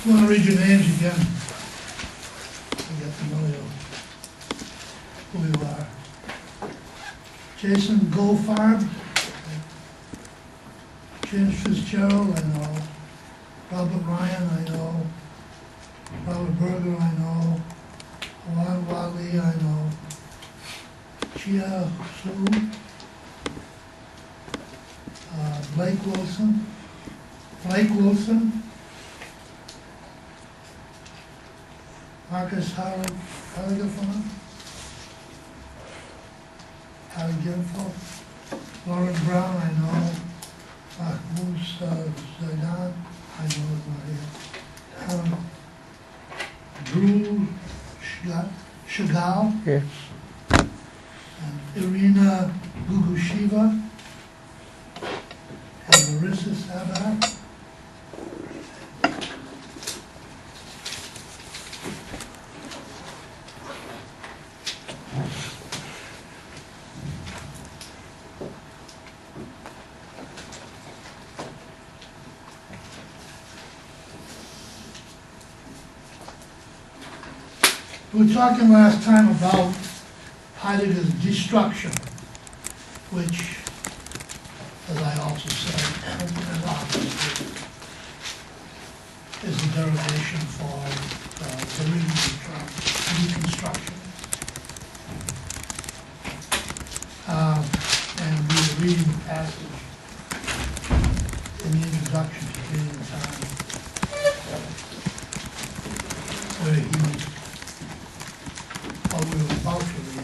I want to read your names again. So get to know you, who you are. Jason Goldfarb, James Fitzgerald, I know. Robert Ryan, I know. Robert Berger, I know. Juan Wadley, I know. Chia Su. Blake Wilson. Marcus Harrigan, Harry Ginfo. Lauren Brown, I know. Mahmoud Zaidan, I know is not here. Drew Chagall. Here. And Irina Gugushiva. And Marissa Sabat. We were talking last time about Heidegger's destruction, which, as I also said, and obviously, is the derivation for the reading term, deconstruction. And we were reading the passage in the introduction to Reading Time, where he we were about to read it.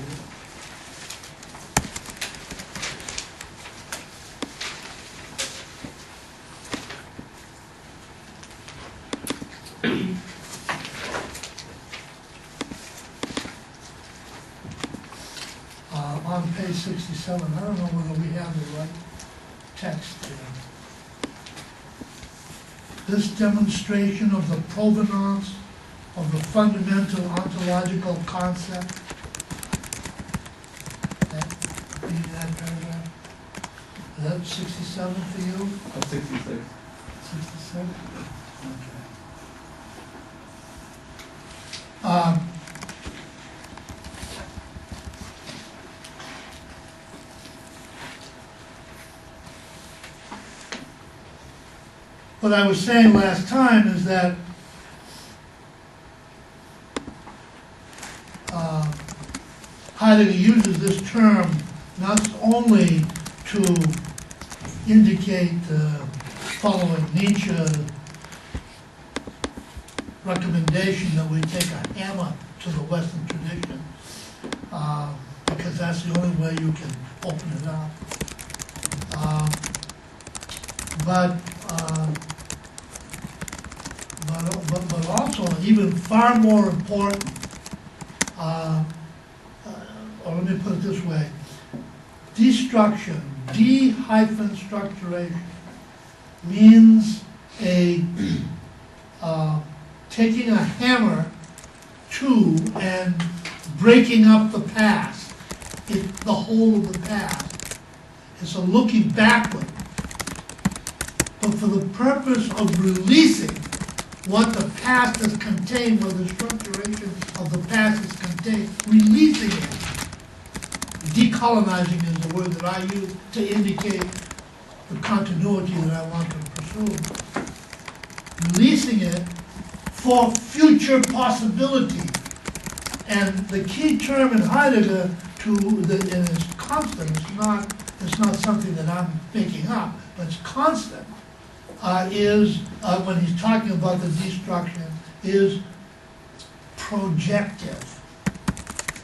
On page 67, I don't know whether we have the right text here. This demonstration of the provenance of the fundamental ontological concept. Read that paragraph. Is that 67 for you? 66. 67? Okay. What I was saying last time is that Heidegger uses this term not only to indicate following Nietzsche's recommendation that we take a hammer to the Western tradition, because that's the only way you can open it up. But also, even far more important, or let me put it this way, destruction, de-structuration, means taking a hammer to and breaking up the past, the whole of the past. It's a looking backward. But for the purpose of releasing what the past has contained, what the structuration of the past has contained, releasing it. Decolonizing is the word that I use to indicate the continuity that I want to pursue. Releasing it for future possibility. And the key term in Heidegger and it's constant, it's not something that I'm making up, but it's constant, is when he's talking about the destruction, is projective.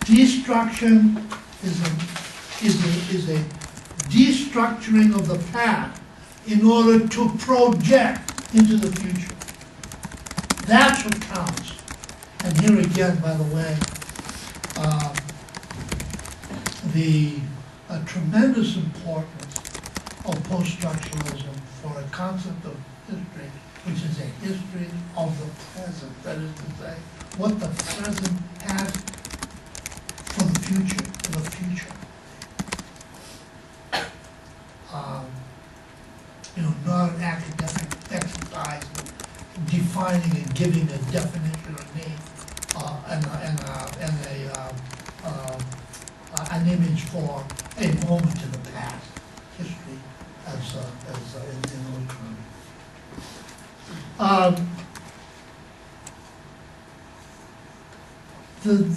Destruction is a destructuring of the past in order to project into the future. That's what counts. And here again, by the way, the tremendous importance of post-structuralism for a concept of history, which is a history of the present. That is to say, what the present has for the future, not an academic exercise defining a giving a definition or name and an image for a moment in the past, history as in those terms.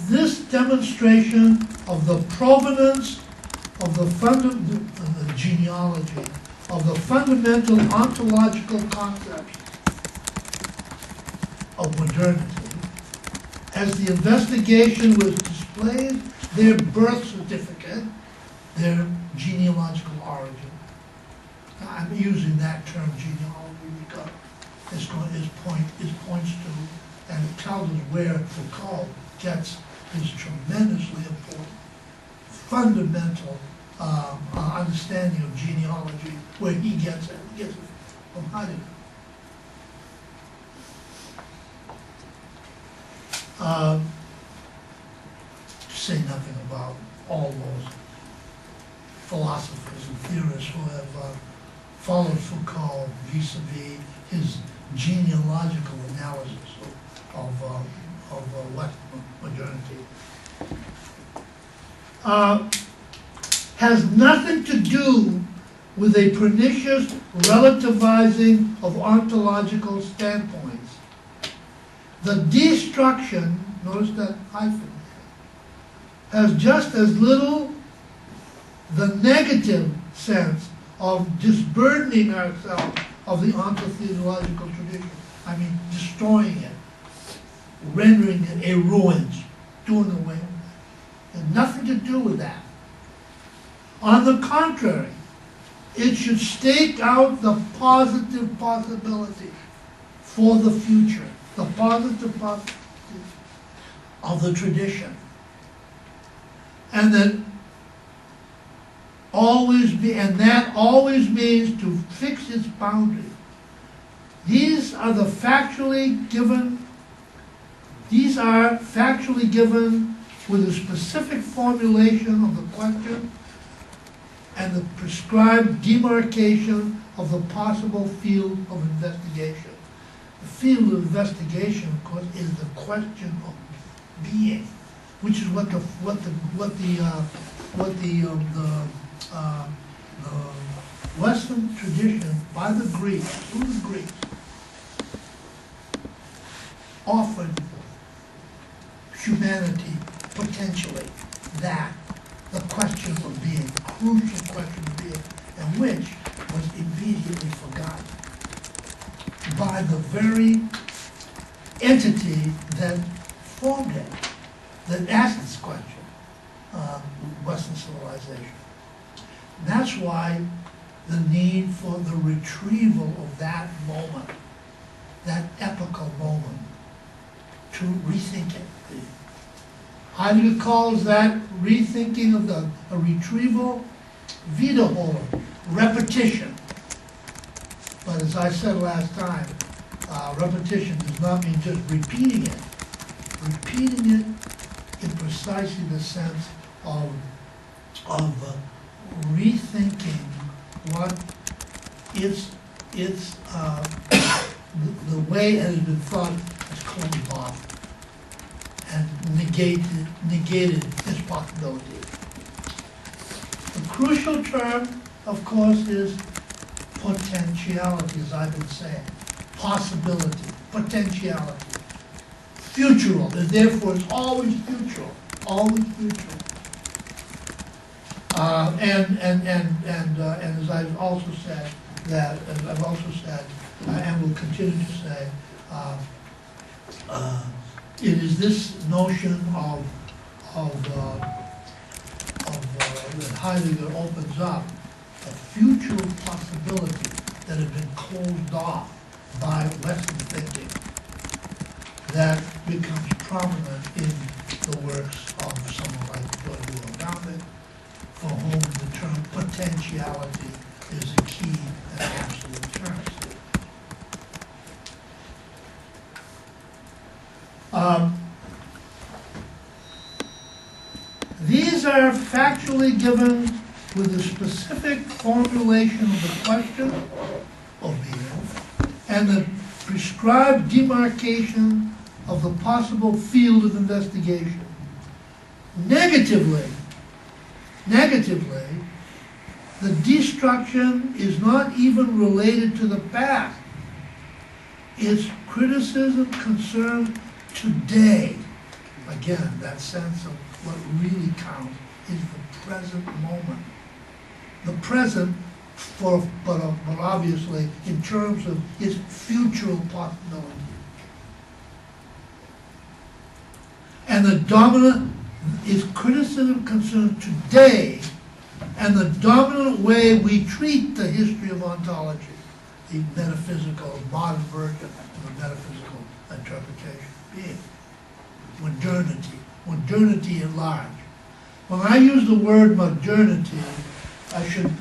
This demonstration of the provenance of the genealogy of the fundamental ontological concepts of modernity, as the investigation was displayed, their birth certificate, their genealogical origin. I'm using that term genealogy because it points to and it tells us where Foucault gets his tremendously important, fundamental understanding of genealogy, where he gets it. He gets it from Heidegger. To say nothing about all those philosophers and theorists who have followed Foucault vis-a-vis his genealogical analysis of Western modernity. Has nothing to do with a pernicious relativizing of ontological standpoints. The destruction, notice that hyphen, has just as little the negative sense of disburdening ourselves of the ontotheological tradition. I mean, destroying it, rendering it a ruins, doing away with it. It has nothing to do with that. On the contrary, it should stake out the positive possibility for the future, the positive possibility of the tradition. And that always means to fix its boundary. These are factually given with a specific formulation of the question and the prescribed demarcation of the possible field of investigation. The field of investigation, of course, is the question of being, which is what the Western tradition by the Greeks, through the Greeks, offered humanity potentially that, the question of being, the crucial question of being, and which was immediately forgotten by the very entity that formed it, that asked this question, Western civilization. And that's why the need for the retrieval of that moment, that epochal moment, to rethink it. Heidegger calls that rethinking of a retrieval, wiederholung, repetition. But as I said last time, repetition does not mean just repeating it. Repeating it in precisely the sense of rethinking what the way it has been thought has closed off and negated its possibility. The crucial term, of course, is potentiality, as I've been saying. Possibility, potentiality. Futural, and therefore it's always futural, always futural. And as I've also said, and will continue to say, it is this notion that Heidegger opens up, a future possibility that had been closed off by Western thinking, that becomes prominent in the works of someone like George Adorno, for whom the term potentiality is a key and absolute term. These are factually given with a specific formulation of the question of being and the prescribed demarcation of the possible field of investigation. Negatively, the destruction is not even related to the past. Its criticism concerns today. Again, that sense of what really counts is the present moment. The present, but obviously in terms of its future possibility. And the dominant, its criticism concerns today and the dominant way we treat the history of ontology, the metaphysical, modern version of the metaphysical interpretation being modernity at large. When I use the word modernity, I should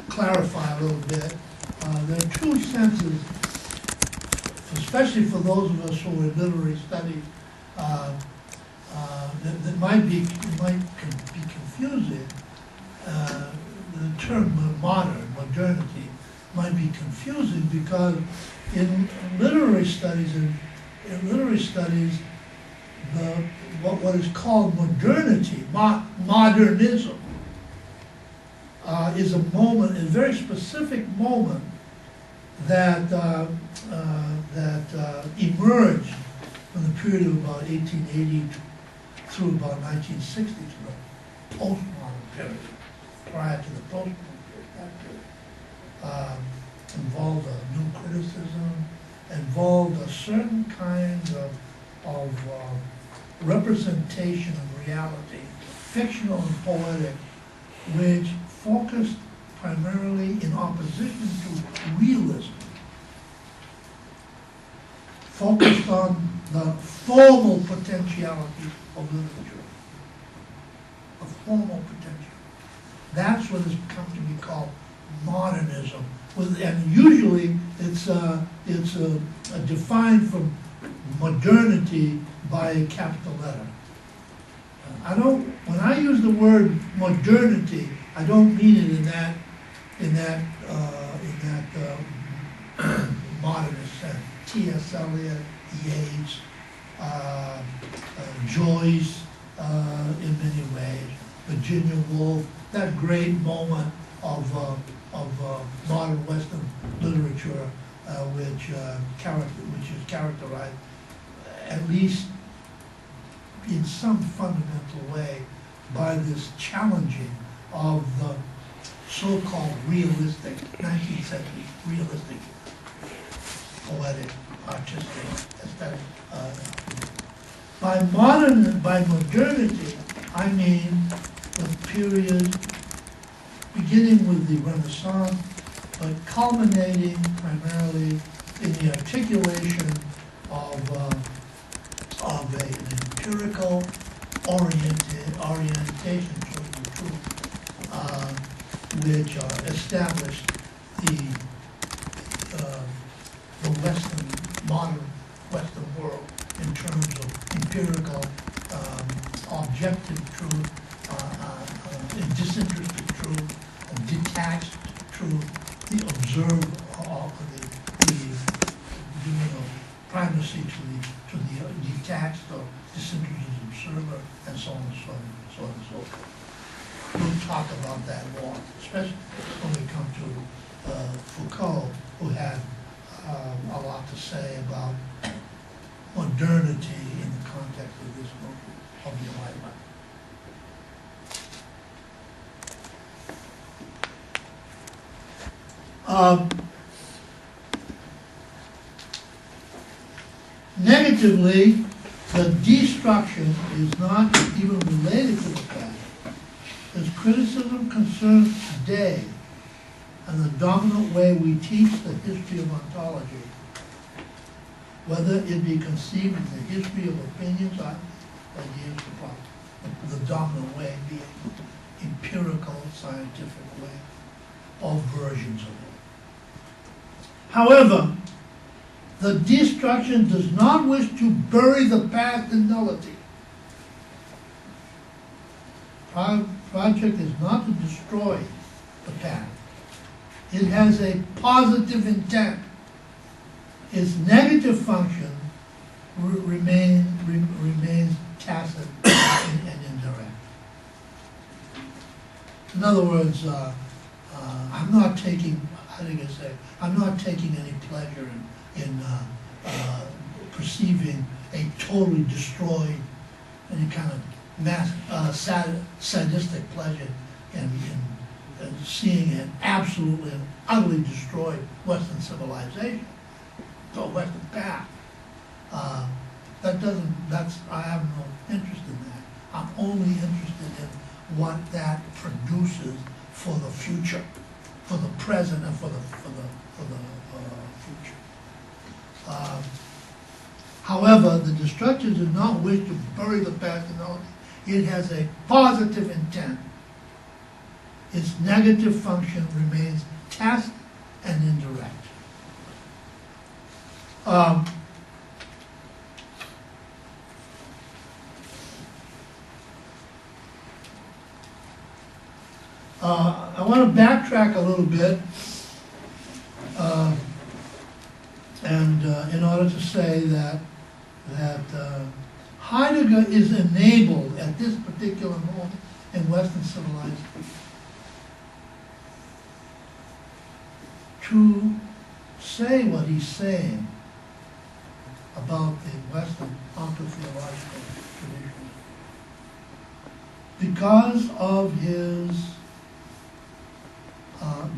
clarify a little bit. There are two senses, especially for those of us who are in literary studies, that might be confusing. The term modernity might be confusing because in literary studies, what is called modernity, modernism, is a moment, a very specific moment that emerged from the period of about 1880 through about 1960, to the postmodern period. Prior to the postmodern period, that period involved a new criticism, involved a certain kind of representation of reality, fictional and poetic, which focused primarily in opposition to realism, focused on the formal potentiality of literature, a formal potential. That's what has come to be called modernism. And usually it's defined from modernity by a capital letter. When I use the word modernity, I don't mean it in that modernist sense. T.S. Eliot, Yeats, Joyce, in many ways, Virginia Woolf, that great moment of modern Western literature, which is characterized, at least in some fundamental way, by this challenging of the so-called realistic, 19th century realistic, poetic, artistic, aesthetic. By modernity, I mean the period beginning with the Renaissance, but culminating primarily in the articulation of an empirical orientation toward the truth, which established the modern Western world in terms of empirical, objective truth, disinterested truth, detached truth, the observed, primacy to the detached or disinterested observer, and so on and so forth. We'll talk about that more, especially when we come to Foucault, who had a lot to say about modernity in the context of this movement of the Enlightenment. Negatively, the destruction is not even related to the past. Its criticism concerns today and the dominant way we teach the history of ontology, whether it be conceived as the history of opinions, ideas, the dominant way being empirical, scientific way, or versions of it. However, the destruction does not wish to bury the past in nullity. Project is not to destroy the past. it has a positive intent. Its negative function remains tacit and indirect. In other words, I'm not taking, I'm not taking any pleasure in perceiving a totally destroyed, any kind of sadistic pleasure in seeing an absolutely and utterly destroyed Western civilization, the Western path. I have no interest in that. I'm only interested in what that produces for the future, for the present, and for the future. However, the destructor does not wish to bury the past in knowledge. It has a positive intent. Its negative function remains tacit and indirect. I want to backtrack a little bit, and in order to say that Heidegger is enabled at this particular moment in Western civilization to say what he's saying about the Western ontotheological tradition because of his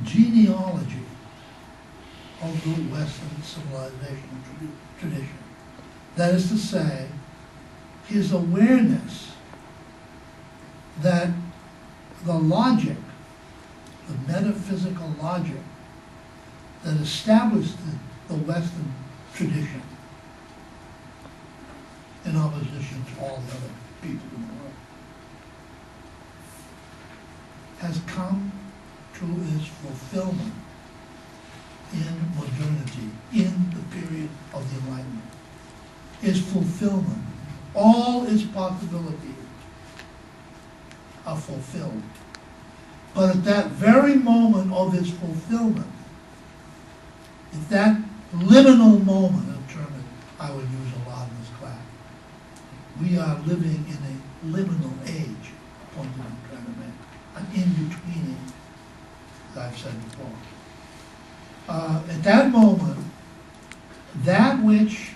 genealogy of the Western civilization tradition. That is to say, his awareness that the logic, the metaphysical logic that established the Western tradition in opposition to all the other people in the world, has come to its fulfillment in modernity, in the period of the Enlightenment. Its fulfillment, all its possibilities are fulfilled. But at that very moment of its fulfillment, at that liminal moment, a term that I would use a lot in this class, we are living in a liminal age, point that I'm trying to make, an in-betweening, as I've said before. At that moment, that which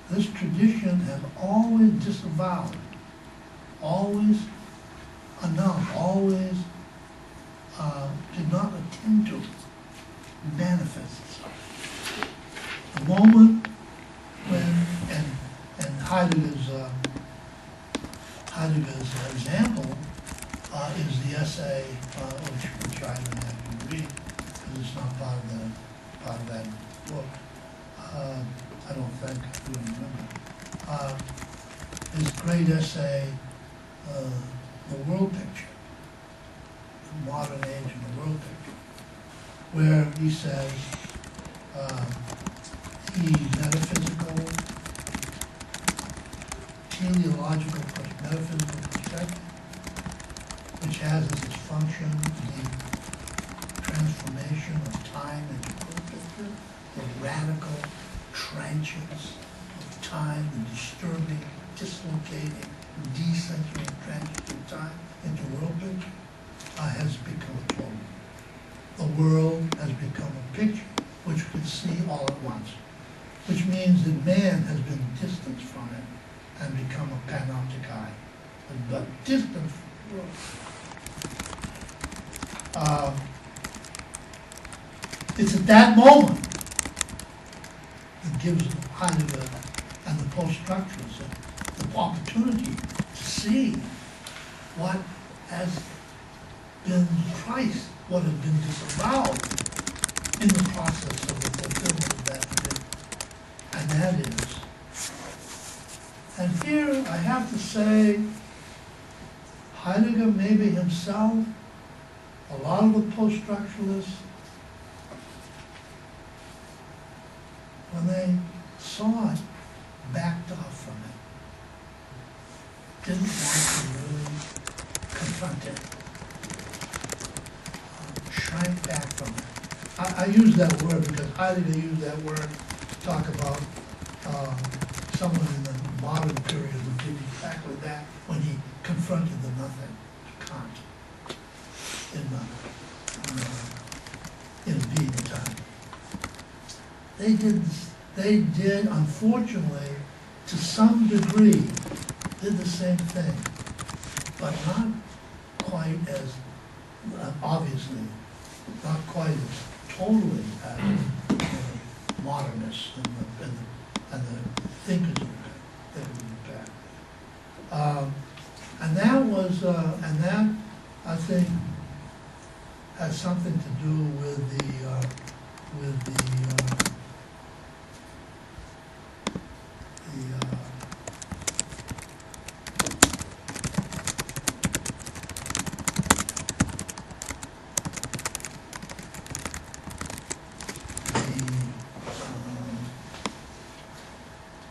this tradition has always disavowed, always announced, always did not attend to, manifests itself. The moment when, and Heidegger's example is the essay which I even have to read because it's not part of that book. I don't think, I do remember. His great essay, The World Picture, the modern age of the world picture, where he says the metaphysical, teleological, metaphysical perspective, which has as its function the transformation of time into world picture, the radical transience of time, the disturbing, dislocating, decentering transience of time into world picture, has become a total. The world has become a picture which we can see all at once, which means that man has been distanced from it and become a panopticai, but distant from the world. It's at that moment that gives Heidegger and the post-structuralists the opportunity to see what has been priced, what has been disavowed in the process of the fulfillment of that tradition. And that is, and here I have to say, Heidegger, maybe himself, a lot of the post-structuralists, when they saw it, backed off from it. Didn't want to really confront it. Shrank back from it. I use that word because Heidegger used that word to talk about someone in the modern period who did exactly that when he confronted the nothing, Kant, in being time. They did, unfortunately, to some degree, did the same thing, but not quite as, obviously, not quite as totally as the modernists and the thinkers of the past. And that was, and that, I think, has something to do with the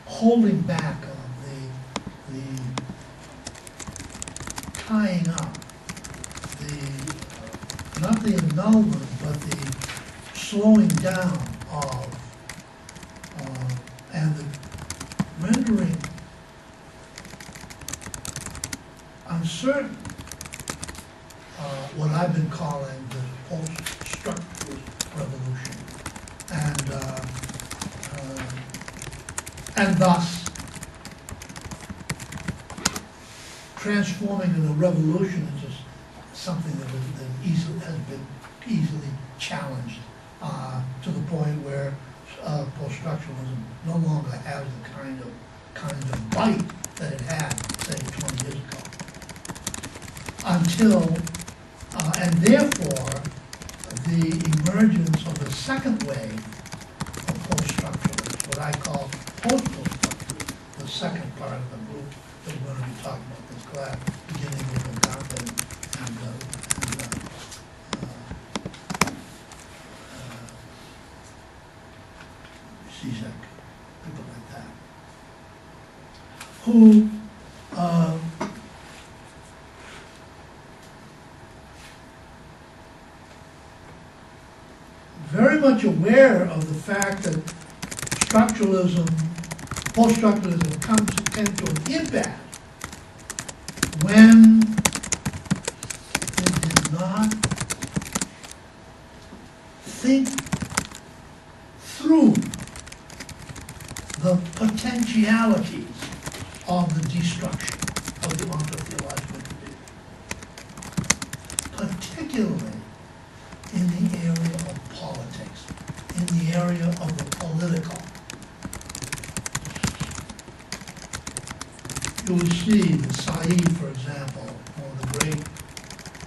holding back of the tying up, not the annulment, but the slowing down of, and the rendering uncertain what I've been calling the post-structuralist revolution, and thus transforming a revolution into something that has been easily challenged to the point where post-structuralism no longer has the kind of bite that it had, say, 20 years ago. And therefore, the emergence of the second wave of post-structuralists, what I call post-post-structuralists, the second part of the group that we're going to be talking about this class, beginning with Dante and Zizek, people like that, who very much aware of the fact that structuralism, post-structuralism came to an impasse when it did not think through the potentialities of the destruction of the ontological tradition, particularly in the area of politics, in the area of the political. You will see that Said, for example, one of the great, in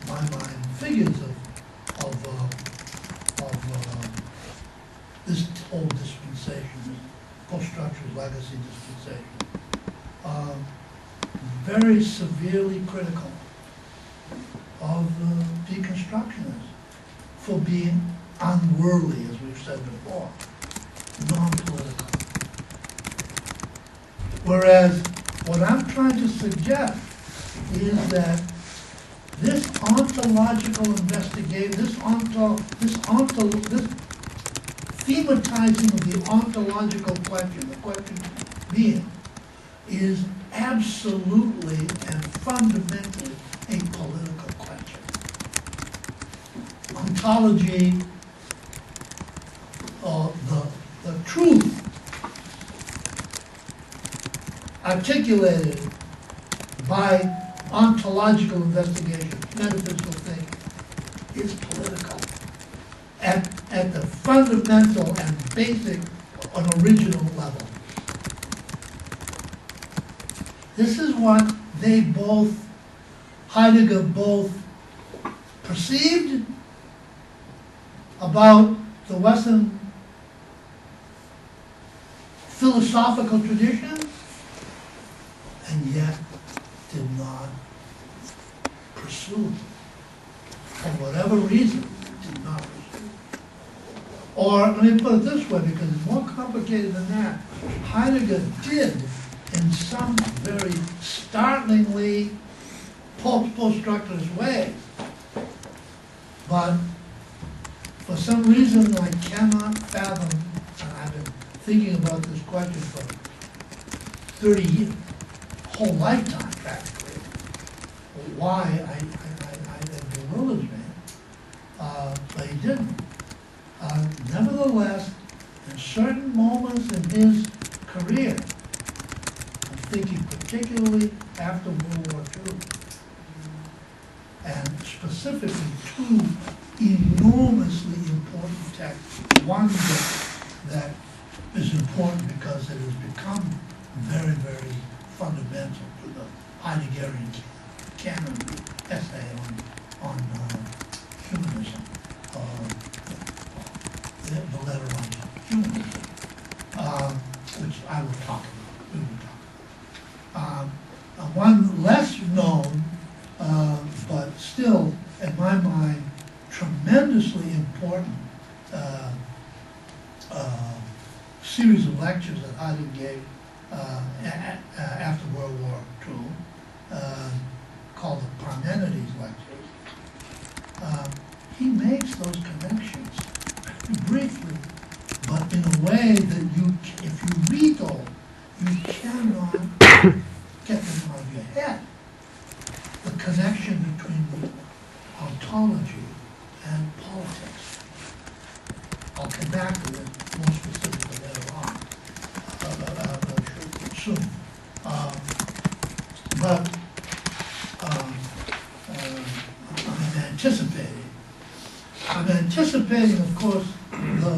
my mind, figures of this whole dispensation, this post-structural legacy dispensation, very severely critical of deconstructionists for being unworldly, as we've said before, non-political. Whereas what I'm trying to suggest is that this ontological investigation, this thematizing of the ontological question, the question being, is absolutely and fundamentally a political question. Ontology, the truth articulated by ontological investigation, metaphysical thinking, is political at the fundamental and basic and original level. This is what Heidegger both perceived about the Western philosophical tradition, and yet did not pursue, for whatever reason, did not pursue. Or, let me put it this way, because it's more complicated than that. Heidegger did, in some very startlingly post-structuralist ways, but for some reason I cannot fathom, and I've been thinking about this question for 30 years, whole lifetime practically, why it bewilders me, but he didn't. Nevertheless, in certain moments in his career, I'm thinking particularly after World War II, and specifically two enormously important texts. One that is important because it has become very, very fundamental to the Heideggerian canon essay on humanism, the letter on humanism, which I will talk about. We will talk about. One less known, but still, in my mind, tremendously important series of lectures that Heidegger gave after World War II, called the Parmenides lectures. He makes those connections briefly, but in a way that if you read those, you cannot get them out of your head. The connection between ontology and politics. I'll come back to it more specifically later on, soon. But I'm anticipating, of course, the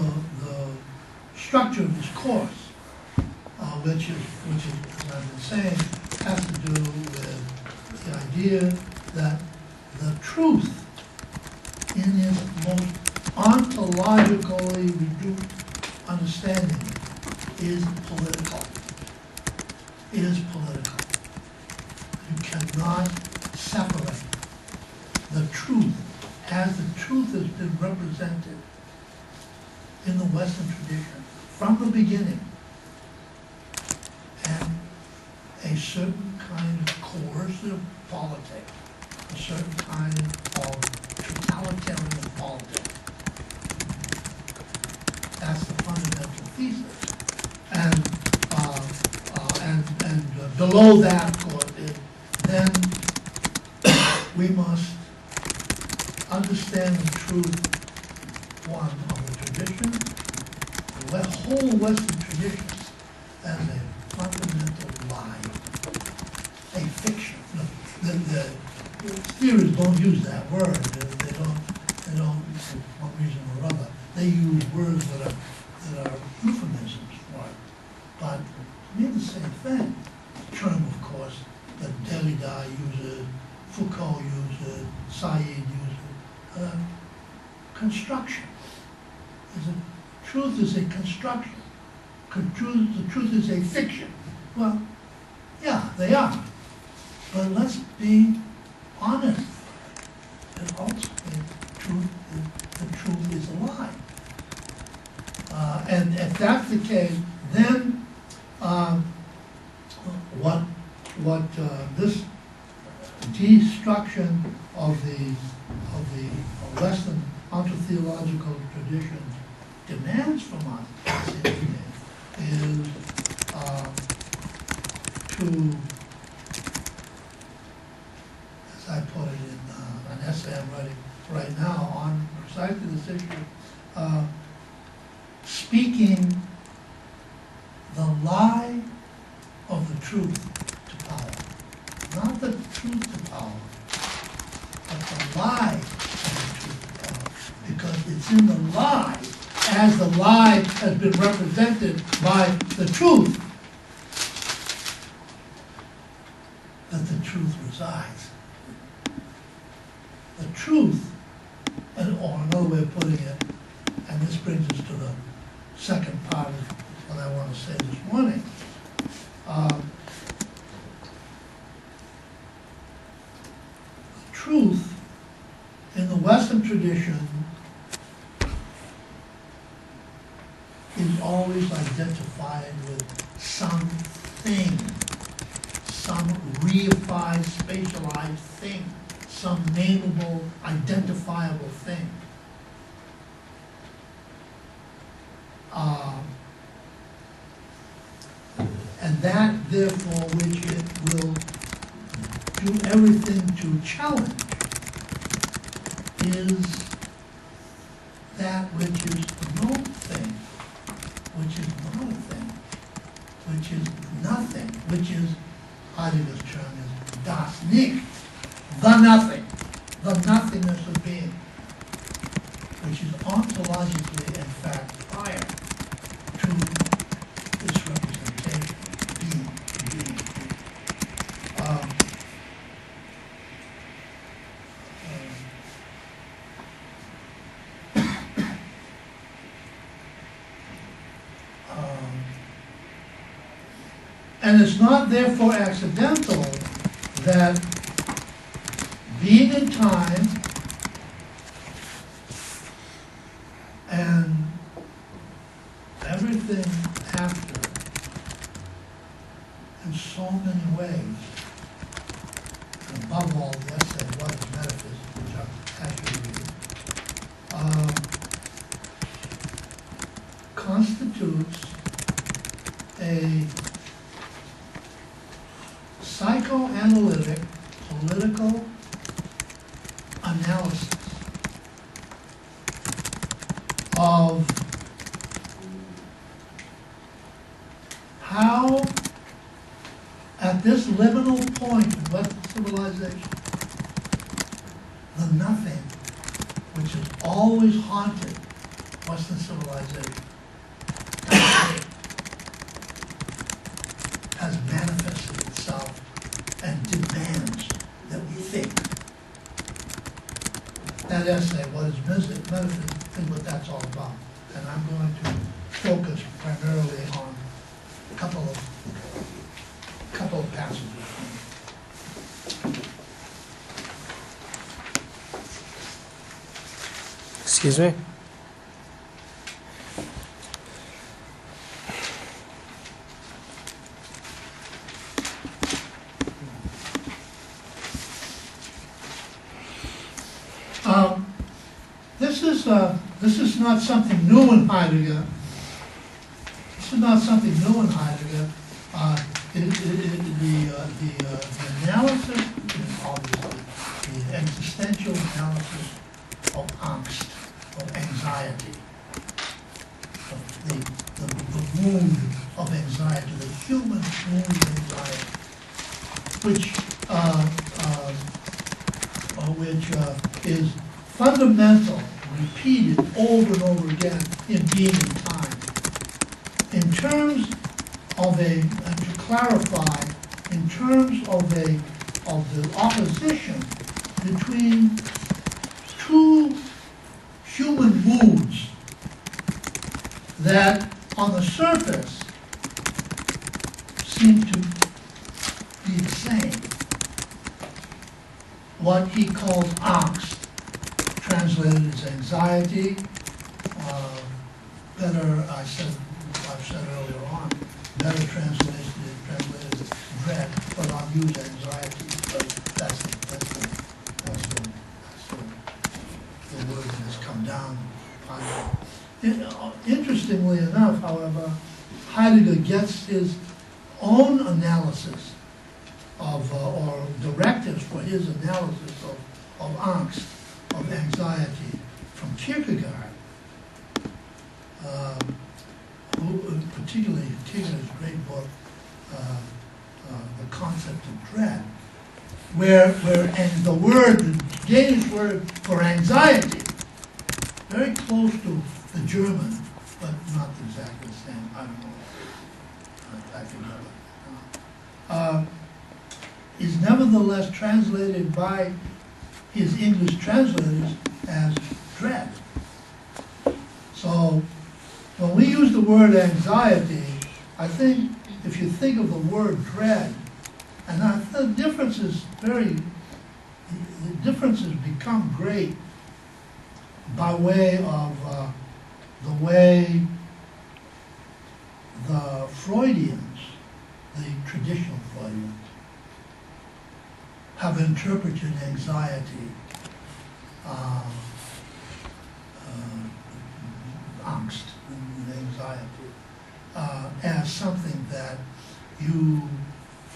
structure of this course, which is, as I've been saying, has to do with the idea that the truth in its most ontologically reduced understanding is political. Is political. You cannot separate the truth as the truth has been represented in the Western tradition from the beginning, and a certain kind of coercive politics, a certain kind of totalitarian politics. That's the fundamental thesis. And below that, of course, then we must understand the truth, one, of the tradition, the whole Western traditions, as a fundamental lie, a fiction. The theorists don't use that word. They don't, for one reason or other. They use words that are euphemisms for it. But to me, the same thing. The term, of course, that Derrida uses, Foucault uses, Said uses. Construction. Truth is a construction. The truth is a fiction. Well, yeah, they are. But let's be honest. And ultimately, the truth is a lie. And if that's the case, then what this destruction of the Western ontotheological tradition demands from us is to, as I put it in an essay I'm writing right now on precisely this issue, speaking the lie of the truth to power. Not the truth to power, but the lie of the truth to power. Because it's in the lie, as the lie has been represented by the truth, that the truth resides. The truth, or another way of putting it, and this brings us to the second part of what I want to say this morning. Truth in the Western tradition is always identified with something, some reified, spatialized thing, some nameable, identifiable thing. And that, therefore, which it will do everything to challenge is that which is no thing, which is not a thing, which is nothing, which is, Heidegger's term is das Nicht, the nothing, the nothingness of being, which is ontologically, in fact, prior to this representation, being. And it's not therefore accidental that being in time and everything after, in so many ways, and above all the essay, What is Metaphysics, which I actually read, constitutes a psychoanalytic, political analysis of how, at this liminal point in Western civilization, the nothing, which has always haunted Western civilization, has manifested itself and demands that we think. That essay, What is Metaphysics, is what that's all about. And I'm going to focus primarily on a couple of passages. Excuse me? This is not something new in Heidegger. This is not something new in Heidegger. The analysis is obviously the existential analysis of angst, of anxiety, of the wound of anxiety, the human wound of anxiety, which is fundamental, repeated over and over again in being in time. In terms of and to clarify, in terms of the opposition between two human moods that on the surface seem to be the same. What he calls angst, translated as anxiety, I've said earlier on, better translated as dread, but I'll use anxiety because that's the word that has come down. Interestingly enough, however, Heidegger gets his own analysis of, or directives for his analysis of angst, of anxiety, from Kierkegaard, who particularly Kierkegaard's great book, The Concept of Dread, where and the Danish word for anxiety, very close to the German, but not exactly the same. I don't know. I forget it. Is nevertheless translated by his English translators as dread. So when we use the word anxiety, I think if you think of the word dread, and the differences become great by way of the way the Freudians, the traditional Freudians, have interpreted anxiety, angst, and anxiety. that you,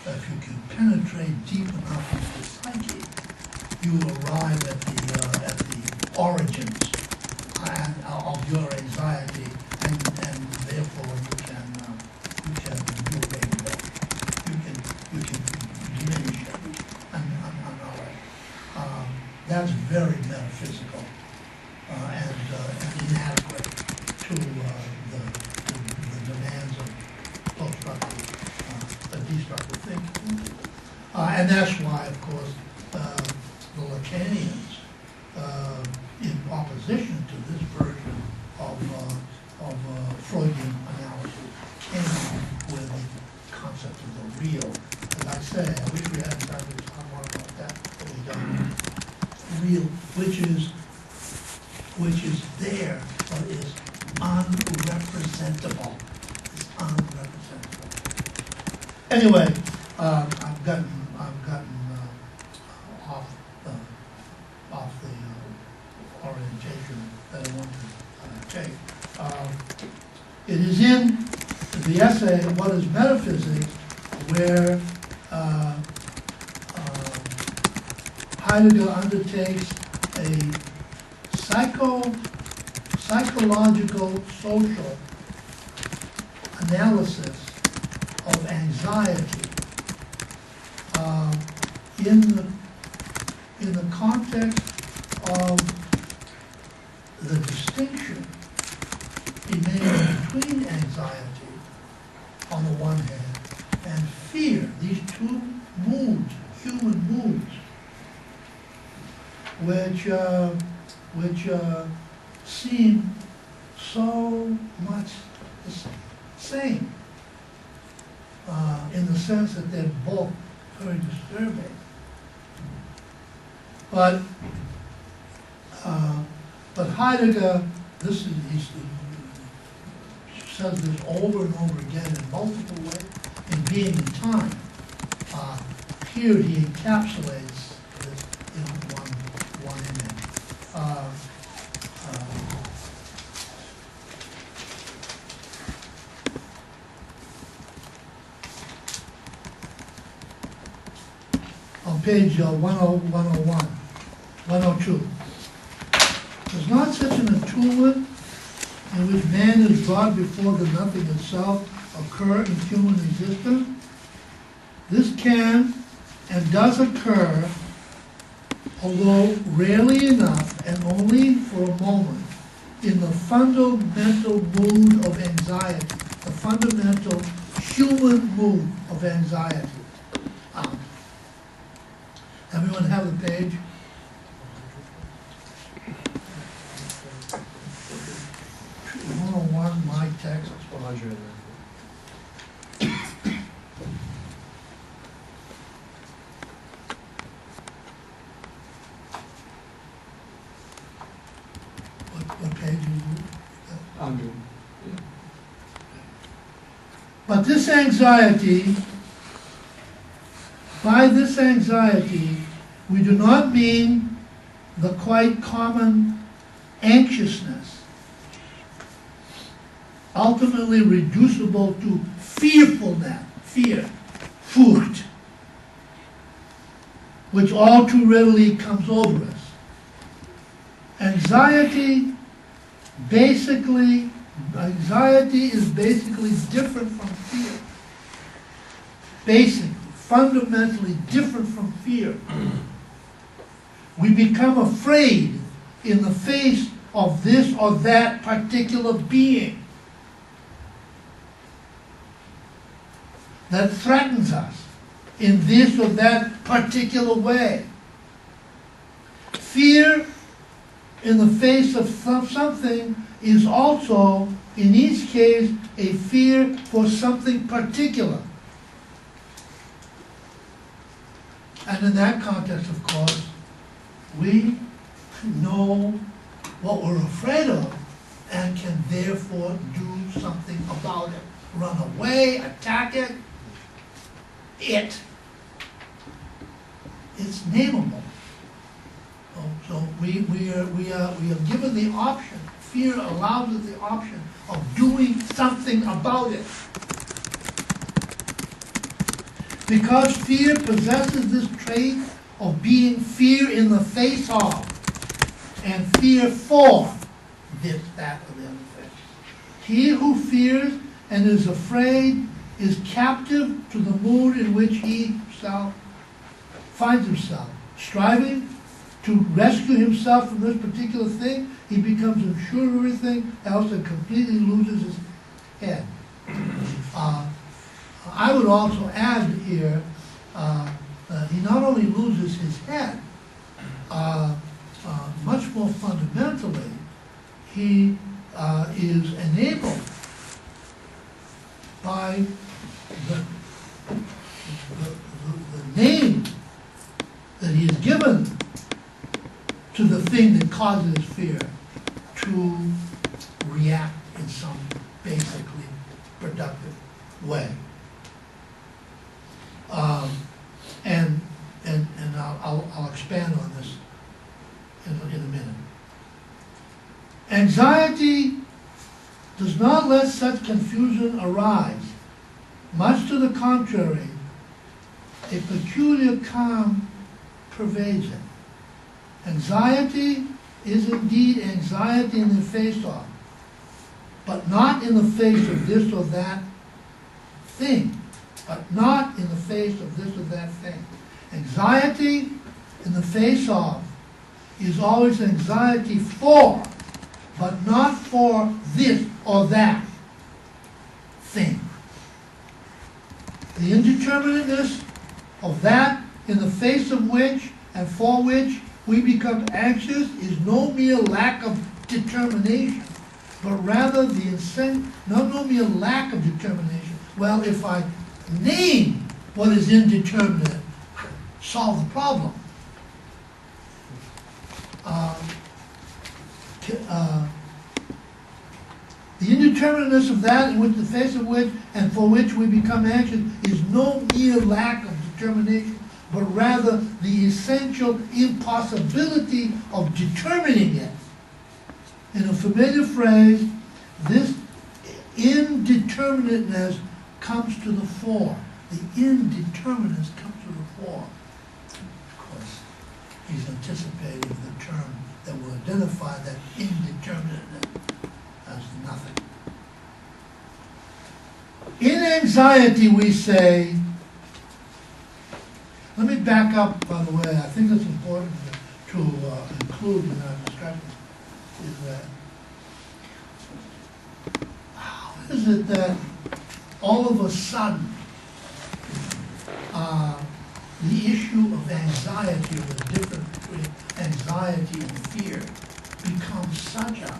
if you can penetrate deep enough into the psyche, you arrive at the origins of your anxiety, and therefore you can do away with it. You can diminish it. That's very metaphysical and inadequate to the demands of post-structural, destructive thinking. And that's why, of course, the Lacanians, in opposition to this version of Freudian analysis, came with the concept of the real. As I say, I wish we had time to talk more about that, but we don't. Real, which is there, but is unrepresentable. It's unrepresentable. Anyway, I've gotten off the orientation that I want to take. It is in the essay "What is Metaphysics" where Heidegger undertakes a psychological, social analysis of anxiety in the context of the distinction he made between anxiety on the one hand and fear, these two moods, human moods, which seem so much the same in the sense that they're both very disturbing. But Heidegger, he says this over and over again in multiple ways. In Being and Time, here he encapsulates this in one image. On page 102. Does not such an attunement in which man is brought before the nothing itself occur in human existence? This can and does occur, although rarely enough and only for a moment, in the fundamental mood of anxiety, the fundamental human mood of anxiety. Everyone have the page? My text. What page is it? But this anxiety, by this anxiety, we do not mean the quite common anxiousness, ultimately reducible to fearfulness, fear, Furcht, which all too readily comes over us. Anxiety is basically different from fear. Basically, fundamentally different from fear. We become afraid in the face of this or that particular being that threatens us in this or that particular way. Fear in the face of something is also, in each case, a fear for something particular. And in that context, of course, we know what we're afraid of and can therefore do something about it. Run away, attack it. It's nameable. So we are given the option. Fear allows us the option of doing something about it. Because fear possesses this trait of being fear in the face of, and fear for this, that, or the other thing. He who fears and is afraid is captive to the mood in which he himself finds himself. Striving to rescue himself from this particular thing, he becomes unsure of everything else and completely loses his head. I would also add here, he not only loses his head, much more fundamentally, he is enabled by the name that he is given to the thing that causes fear to react in some basically productive way. And I'll expand on this in a minute. Anxiety does not let such confusion arise. Much to the contrary, a peculiar calm pervades it. Anxiety is indeed anxiety in the face of, but not in the face of this or that thing. But not in the face of this or that thing. Anxiety in the face of is always anxiety for, but not for this or that thing. The indeterminateness of that in the face of which and for which we become anxious is no mere lack of determination, but rather no mere lack of determination. Well, if I name what is indeterminate, solve the problem. The indeterminateness of that in which the face of which and for which we become anxious is no mere lack of determination, but rather the essential impossibility of determining it. In a familiar phrase, this indeterminateness comes to the fore. The indeterminateness comes to the fore. Of course, he's anticipating the term that will identify that indeterminateness as nothing. In anxiety, we say, let me back up, by the way, I think it's important to include in our discussion, is that how is it that all of a sudden the issue of anxiety, or the difference between anxiety and fear, becomes such a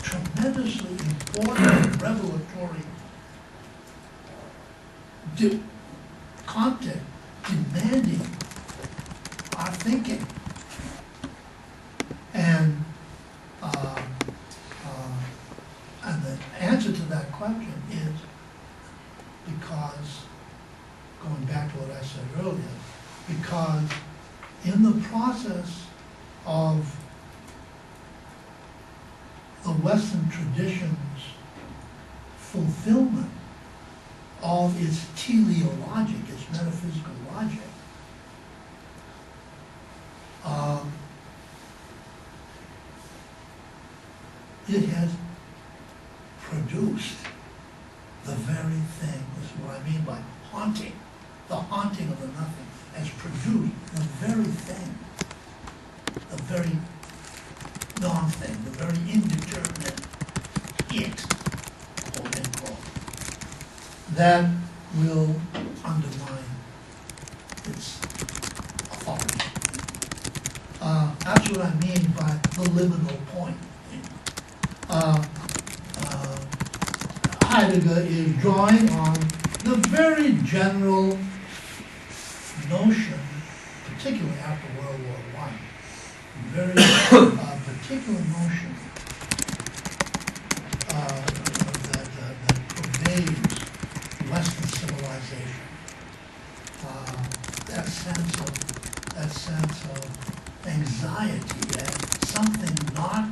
tremendously important revelatory content demanding our thinking. And the answer to that question is because, going back to what I said earlier, because in the process of the Western tradition's fulfillment of its teleologic, its metaphysical logic, it has produced the very thing, this is what I mean by haunting, the haunting of the nothing, has produced the very thing, the very non-thing, the very indeterminate it, quote unquote, that will undermine its authority. That's what I mean by the liminal point. Heidegger is drawing on the very general notion, particularly after World War I, very particular notion that pervades Western civilization. That sense of anxiety that something not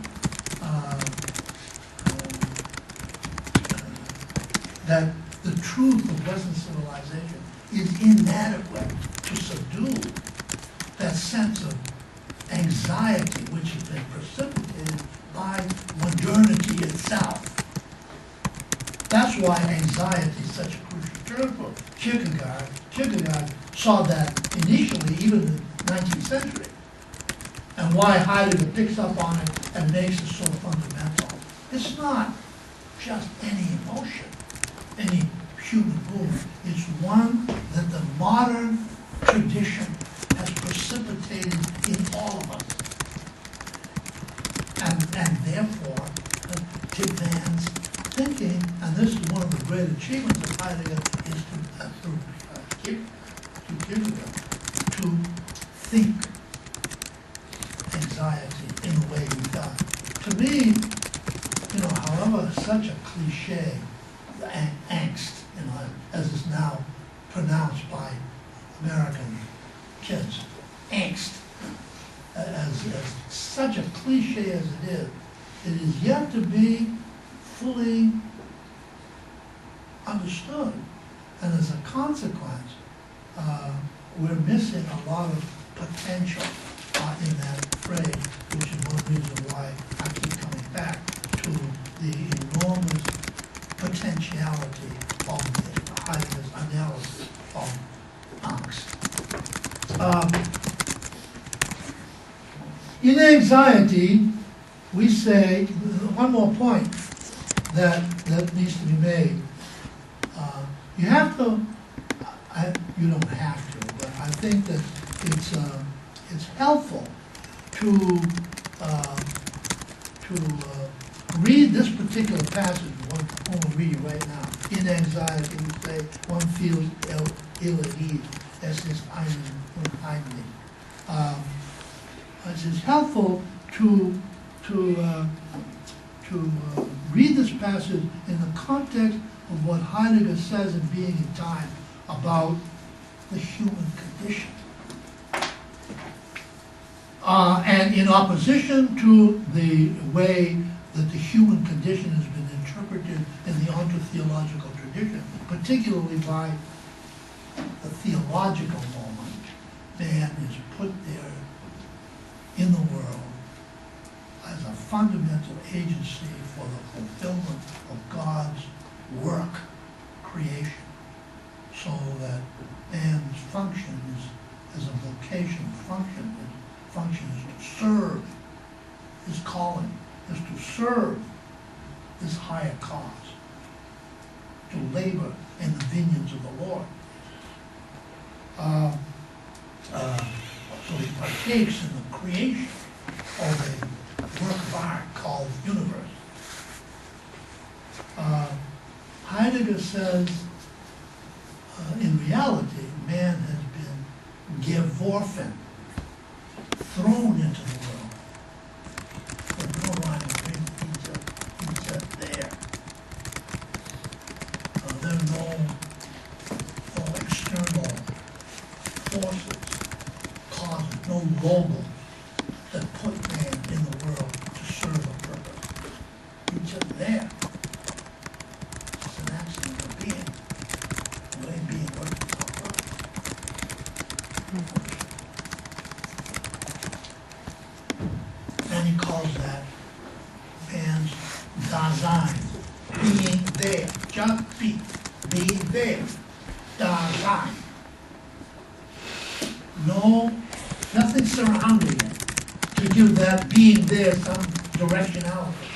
that the truth of Western civilization is inadequate to subdue that sense of anxiety which has been precipitated by modernity itself. That's why anxiety is such a crucial term for Kierkegaard. Kierkegaard saw that initially, even in the 19th century, and why Heidegger picks up on it and makes it so fundamental. It's not just any emotion, any human mood. It's one that the modern tradition has precipitated in all of us. And therefore, demands thinking, and this is one of the great achievements of Heidegger, is to think anxiety in the way he does. To me, however, such a cliche, the angst, as is now pronounced by American kids, angst, as such a cliche as it is yet to be fully understood. And as a consequence, we're missing a lot of potential in that phrase, which is one reason why I keep coming back to the enormous potentiality of Heidegger's analysis of angst. In anxiety, we say, one more point that needs to be made. You have to, you don't have to, but I think that it's helpful to read this particular passage, one will read it right now. In anxiety, we say, one feels ill at ease, as is unheimlich. It's helpful to read this passage in the context of what Heidegger says in Being and Time about the human condition. And in opposition to the way that the human condition has been interpreted in the ontotheological tradition, particularly by the theological moment, man is put there in the world as a fundamental agency for the fulfillment of God's work, creation, so that man's function is as a vocation function. His function is to serve. His calling is to serve this higher cause, to labor in the vineyards of the Lord. So he partakes in the creation of a work of art called universe. Heidegger says, in reality, man has been geworfen, thrown into the world. There's no line of reason, he's just there. There are no external forces, causes, no logos that put man in the world to serve a purpose. He's just there. It's an accident of being. The way being works itself out. And he calls that man's Dasein, being there, just being there, Dasein. No, nothing surrounding it to give that being there some directionality.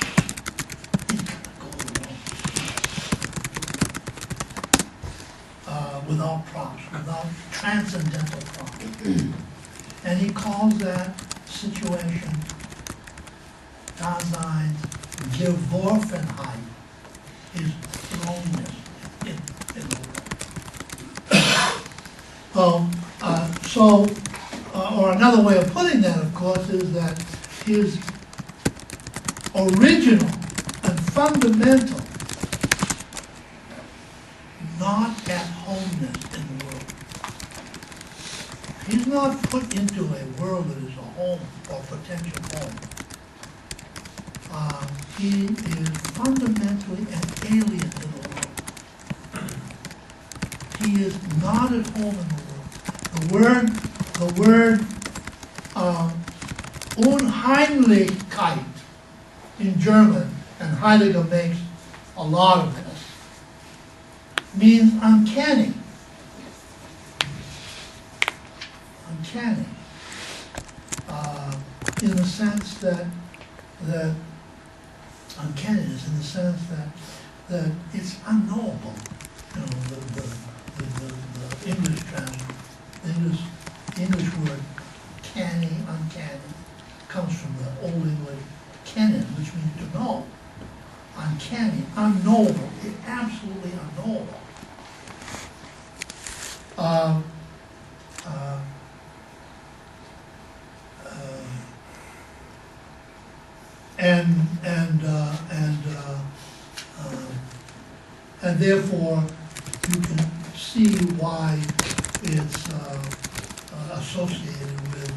It kind of goes along. Without props, without transcendental props. And he calls that situation Dasein, Geworfenheit, his thrownness in the world. Or another way of putting that, of course, is that his original and fundamental not at homeness in the world. He's not put into a world that is a home or potential home. He is fundamentally an alien to the world. He he is not at home in the world. The word Unheimlichkeit in German, and Heidegger makes a lot of this, means uncanny. Uncanny. In the sense that uncanniness, in the sense that it's unknowable. You know, the English word canny, uncanny, comes from the Old English canon, which means to know. Uncanny, unknowable, absolutely unknowable. And therefore you can see why it's associated with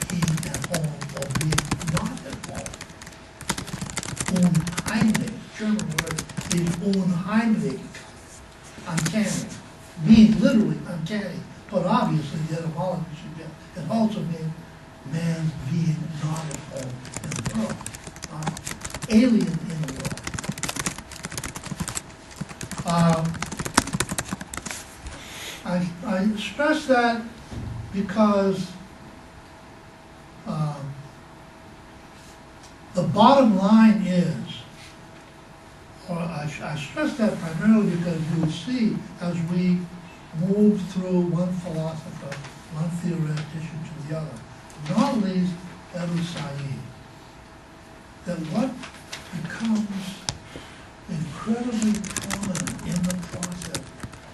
being at home or being not at home. Unheimlich, German word is unheimlich, uncanny, means literally uncanny, but obviously the etymology suggests it also means man's being not at home in the world, alien in the world. I stress that because the bottom line is, or I stress that primarily because you will see as we move through one philosopher, one theoretician to the other, not least Edu Said, that what becomes incredibly prominent in the process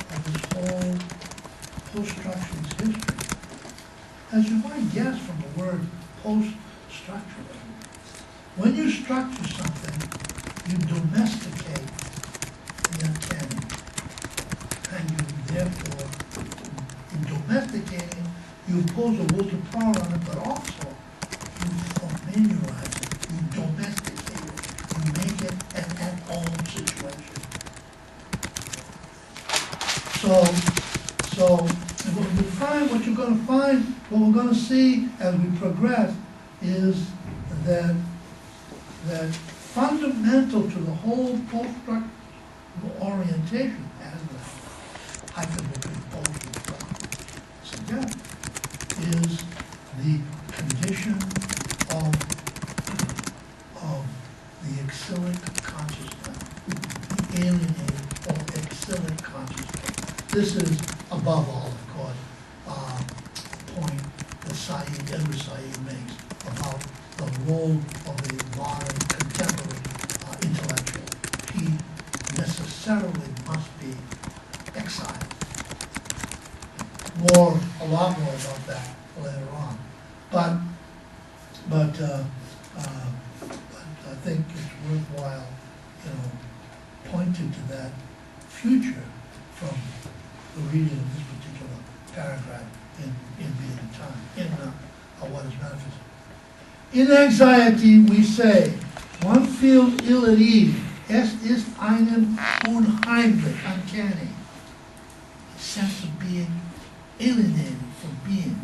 of this whole post-structuralist history, as you might guess from the word post-structuralism, when you structure something, you domesticate the uncanny, and you therefore, in domesticating, you impose a will to power on it, but also you familiarize it, you domesticate it, you make it an at-home situation. So what you're going to find, what we're going to see as we progress is that fundamental to the whole post-structural orientation, as the Heidelberg post suggests, is the condition of the exilic consciousness, the alienated or exilic consciousness. This is, above all, of course, a point that Edu Said makes about the role of the modern, contemporary intellectual. He necessarily must be exiled. A lot more about that later on. But I think it's worthwhile, pointing to that future from the reading of this particular paragraph in Being Time, in What is Metaphysics. In anxiety, we say, one feels ill at ease. Es ist einem unheimlich, uncanny. A sense of being alienated from being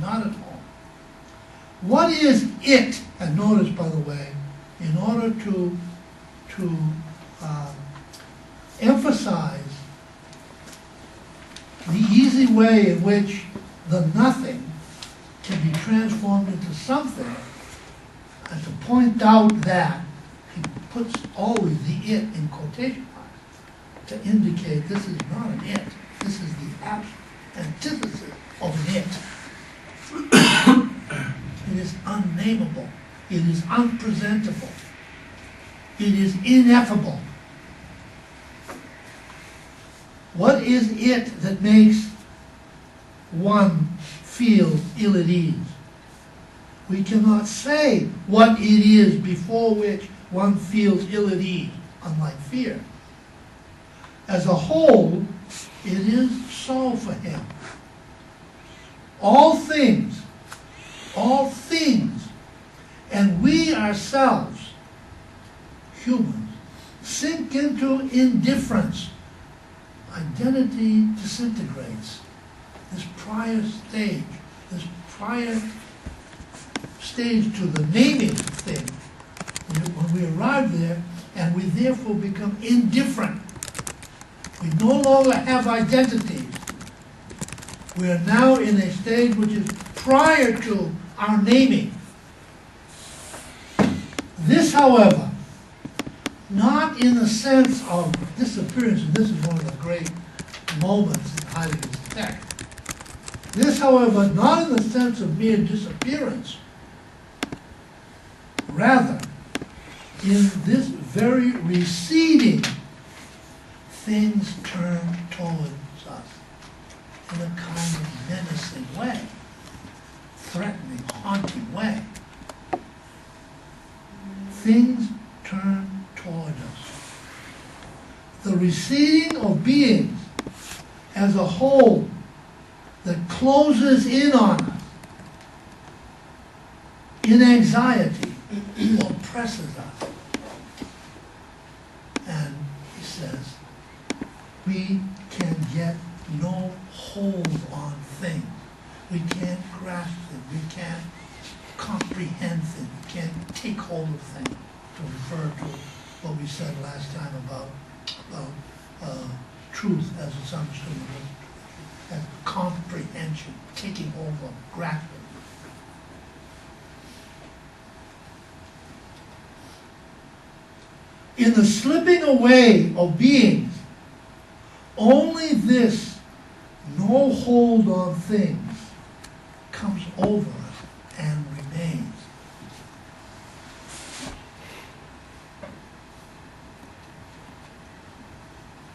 not at home. What is it? And notice, by the way, in order to emphasize the easy way in which the nothing can be transformed into something, and to point out that he puts always the it in quotation marks to indicate this is not an it, this is the antithesis of an it. It is unnameable, it is unpresentable, it is ineffable. What is it that makes one feel ill at ease? We cannot say what it is before which one feels ill at ease, unlike fear. As a whole, it is so for him. All things, and we ourselves, humans, sink into indifference. identity disintegrates. This prior stage to the naming thing, when we arrive there, and we therefore become indifferent. We no longer have identities. We are now in a stage which is prior to our naming. This, however, not in the sense of disappearance, and this is one of the great moments in Heidegger's text. This, however, not in the sense of mere disappearance, rather, in this very receding, things turn towards us in a kind of menacing way, threatening, haunting way. Things turn toward us. The receding of beings as a whole that closes in on us in anxiety oppresses us. And he says, we can get no hold on things. We can't grasp them. We can't comprehend things. We can't take hold of things. To refer to what we said last time about truth as it's understood, as comprehension, taking hold of, grasping. In the slipping away of beings, only this no hold on things comes over us and remains.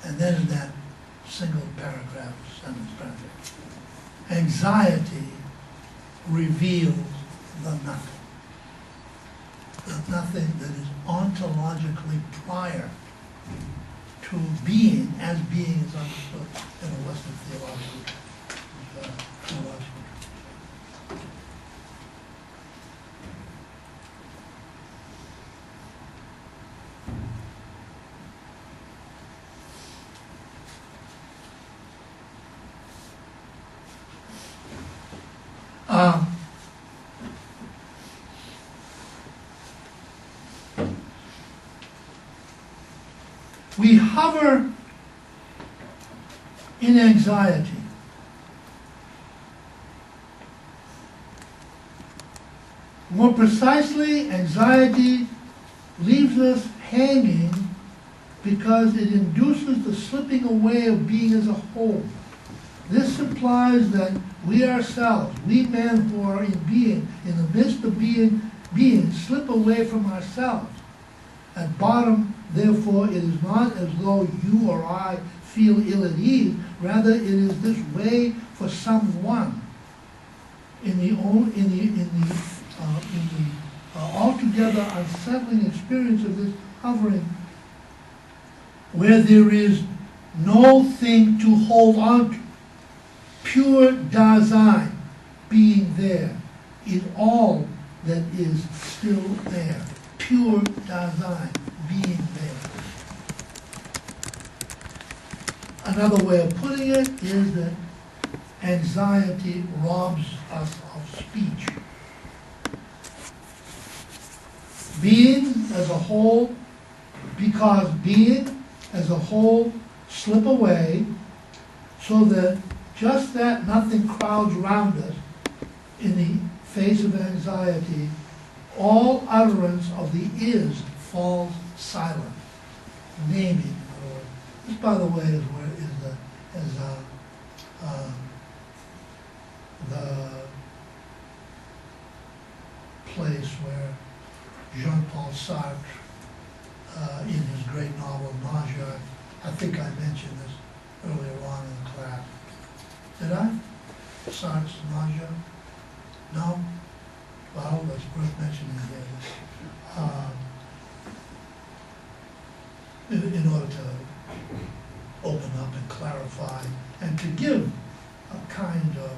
And then in that single paragraph, sentence paragraph, anxiety reveals the nothing. The nothing that is ontologically prior to being as being is understood in a Western theological. We hover in anxiety. More precisely, anxiety leaves us hanging because it induces the slipping away of being as a whole. This implies that we ourselves, we men who are in being, in the midst of being, slip away from ourselves. At bottom, therefore, it is not as though you or I feel ill at ease. Rather, it is this way for someone in the altogether unsettling experience of this hovering, where there is no thing to hold on to. Pure Dasein, being there, is all that is still there. Pure Dasein, being there. Another way of putting it is that anxiety robs us of speech. Being as a whole, because being as a whole slip away, so that just that nothing crowds around us in the face of anxiety, all utterance of the is falls silent. Naming, in other words. This, by the way, is the place where Jean-Paul Sartre, in his great novel Nausea, I think I mentioned this earlier on in the class. Did I? Sartre's Nausea? No? Well, that's worth mentioning again. In order to open up and clarify and to give a kind of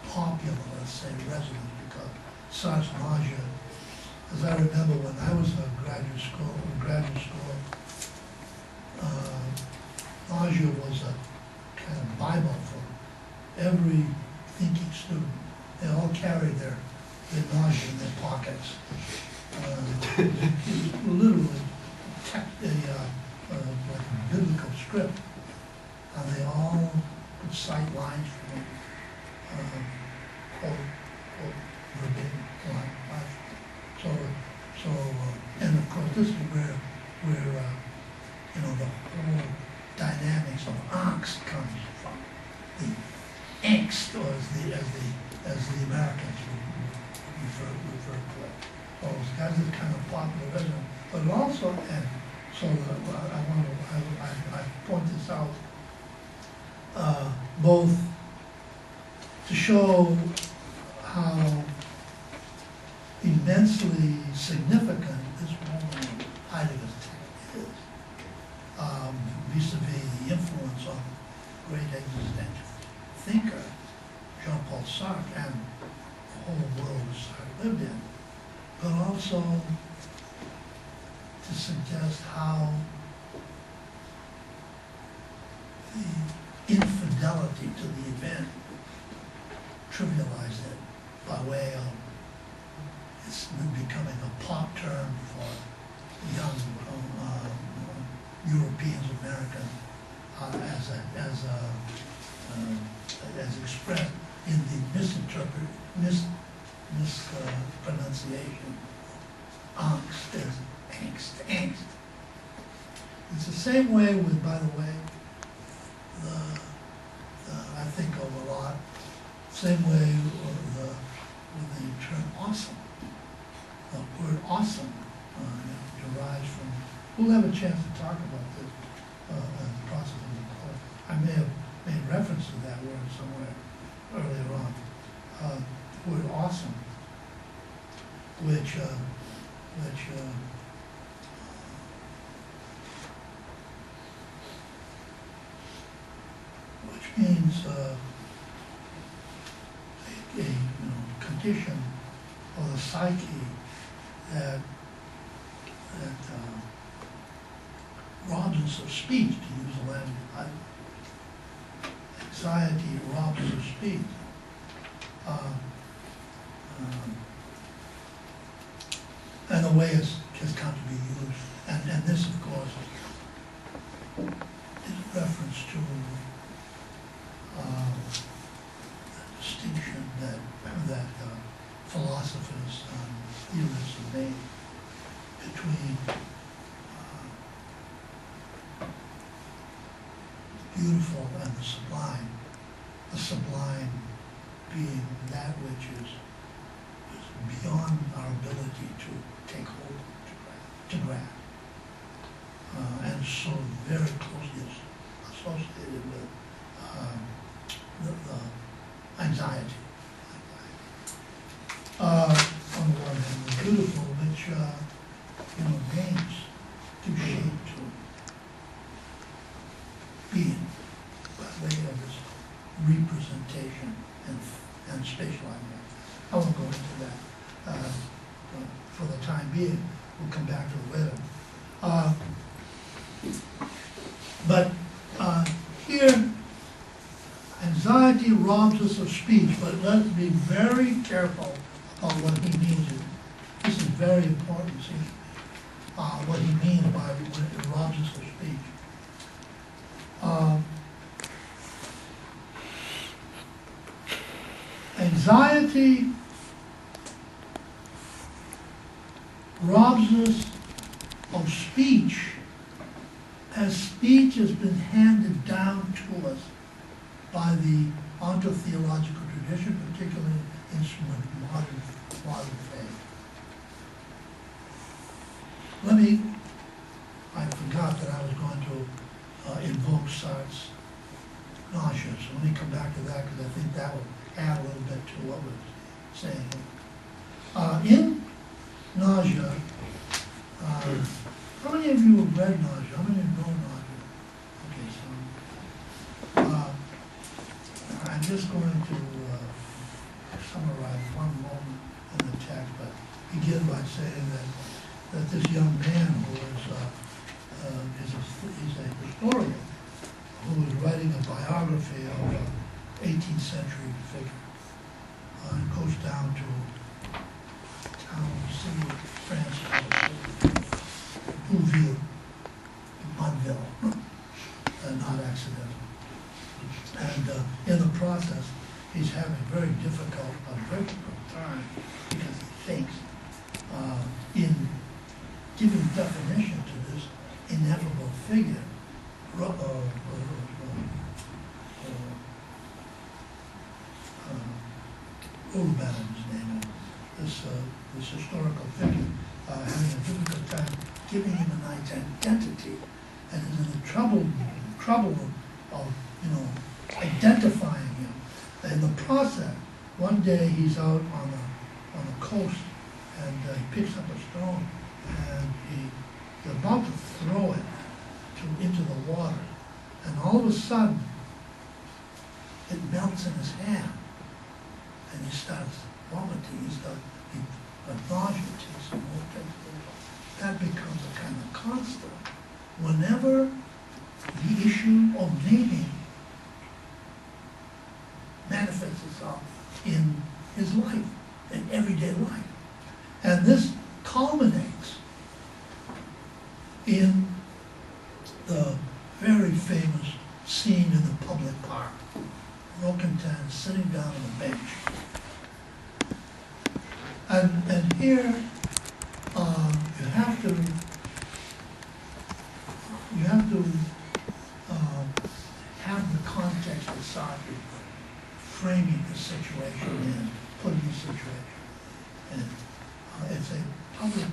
popular, let's say, resonance, because Sartre's Nausea as I remember when I was in graduate school, nausea was a kind of Bible for every thinking student. They all carried their nausea in their pockets. It was literally like a biblical script. And they all would cite lines from it, quote verbatim, line. So, and of course, this is where the whole dynamics of angst comes from. The angst, or as the Americans would refer to it. So that's a kind of popularism, but also, and so I point this out both to show how immensely significant this moment of Heidegger's text is, vis-a-vis the influence on great existential thinker, Jean-Paul Sartre, and the whole world Sartre lived in, but also to suggest how the infidelity to the event trivialized it by way of it's becoming a pop term for young Europeans, Americans, as expressed in the mispronunciation. Angst. It's the same way with, by the way, I think of a lot, same way with the term awesome. The word awesome derives from, we'll have a chance to talk about this in the process of the course. I may have made reference to that word somewhere earlier on. The word awesome, which means a condition of the psyche that robs us of speech, to use a language. Anxiety robs us of speech. And the way it's just come to be used. And this, of course, is a reference to the distinction that philosophers and theorists have made between beautiful and the sublime. The sublime being that which is beyond our ability to take hold, to grasp, and so very closely associated with the anxiety. On the one hand, the beautiful, which names give shape to being by way of this representation and spatializing. I won't go into that for the time being. We'll come back to it later. But here, anxiety robs us of speech, but let's be very careful about what he means. This is very important, see, what he means by when it robs us of speech. Anxiety robs us of speech as speech has been handed down to us by the ontotheological tradition, particularly in modern faith. I forgot that I was going to invoke Sartre's nausea, so let me come back to that because I think that will add a little bit to what we're saying here. In nausea, how many of you have read nausea? How many of you know nausea? Okay, so I'm just going to summarize one moment in the text, but begin by saying that this young man who is he's a historian who is writing a biography of an 18th century figure, and goes down to city of France, Bouville, Montville, not accidental. And in the process, he's having a very difficult time because he thinks in giving definition to this ineffable figure, his name, this historical figure, having a difficult time giving him an identity, and is in the trouble of identifying him. In the process, one day he's out on the coast, and he picks up a stone, and he's about to throw it into the water, and all of a sudden it melts in his hand, and he starts vomiting. Nausea takes him over. That becomes a kind of constant. Whenever the issue of naming manifests itself in his life, in everyday life. And this culminates in the very famous scene in the public park. Roquentin sitting down on a bench. And here you have to have the context aside, framing the situation and putting the situation. And it's a public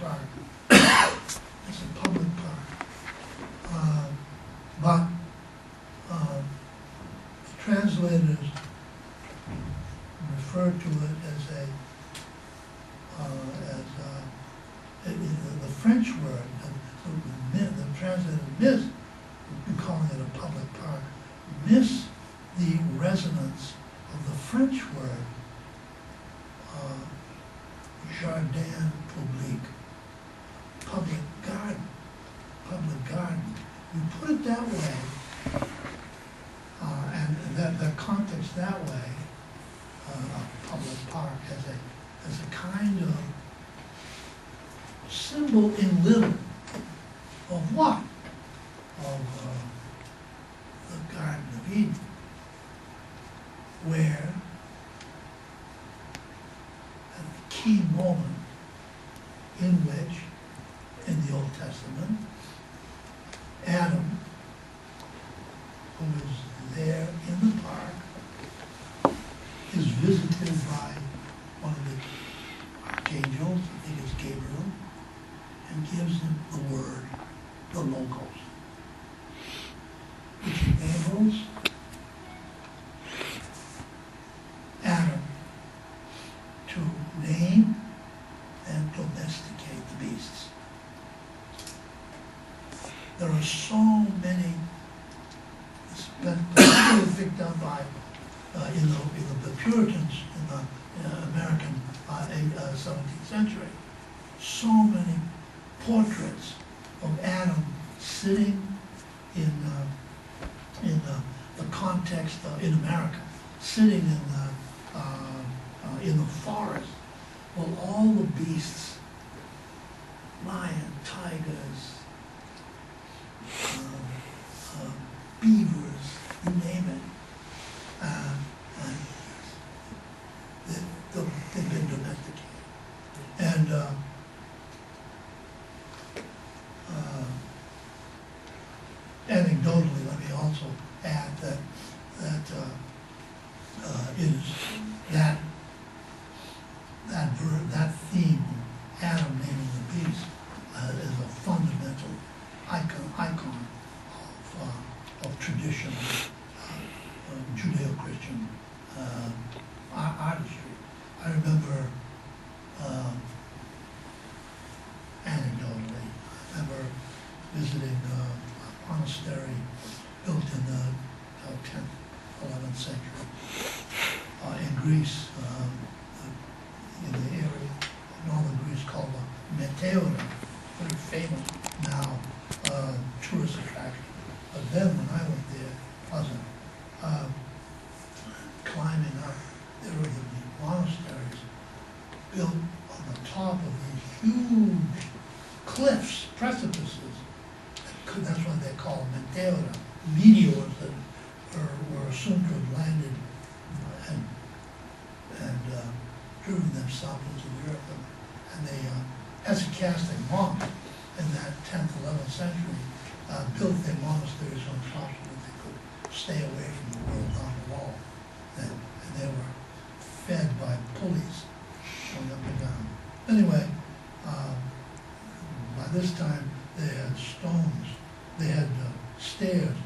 park. It's a public park. But translators refer to it as the French word, the translator miss, calling it a public park, miss the resonance of the French word jardin public, public garden, public garden. You put it that way, and the context that way, a public park as a kind of symbol in little of what? Of the Garden of Eden, where at the key moment in which, in the Old Testament, Adam, who is there in the park, is visited by one of the archangels, I think it's Gabriel, and gives him the word, the logos, which enables Adam to name and domesticate the beasts. There are so many, particularly picked up by in the Puritans in the American 17th century, so many portraits of Adam sitting in the context in America, sitting in the forest, well, all the beasts, lion, tigers, beavers, you name it, they've been domesticated. And anecdotally, let me also add that that theme, Adam naming the beast, is a fundamental icon of traditional Judeo-Christian artistry. I remember anecdotally, I remember visiting a monastery built in the 10th, 11th century in Greece, in the area of Meteora, very famous now tourist attraction. But then when I went there, wasn't. Climbing up, there were these monasteries built on the top of these huge cliffs, precipices. That's why they call them meteora, meteors that were assumed to have landed and driven them south into the earth. And they, Hesychastic monks in that 10th, 11th century built their monasteries on top so that they could stay away from the world down below. And they were fed by pulleys going up and down. Anyway, by this time they had stones, they had stairs,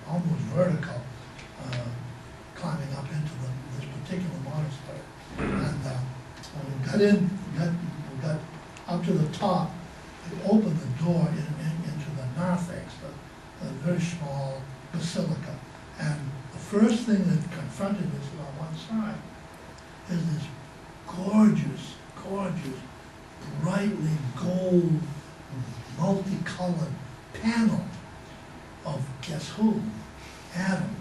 almost vertical, climbing up into this particular monastery. And when we got in, we got up to the top, we opened the door into the narthex, a very small basilica. And the first thing that confronted us on one side is this gorgeous, brightly gold, multicolored panel of guess who? Adam,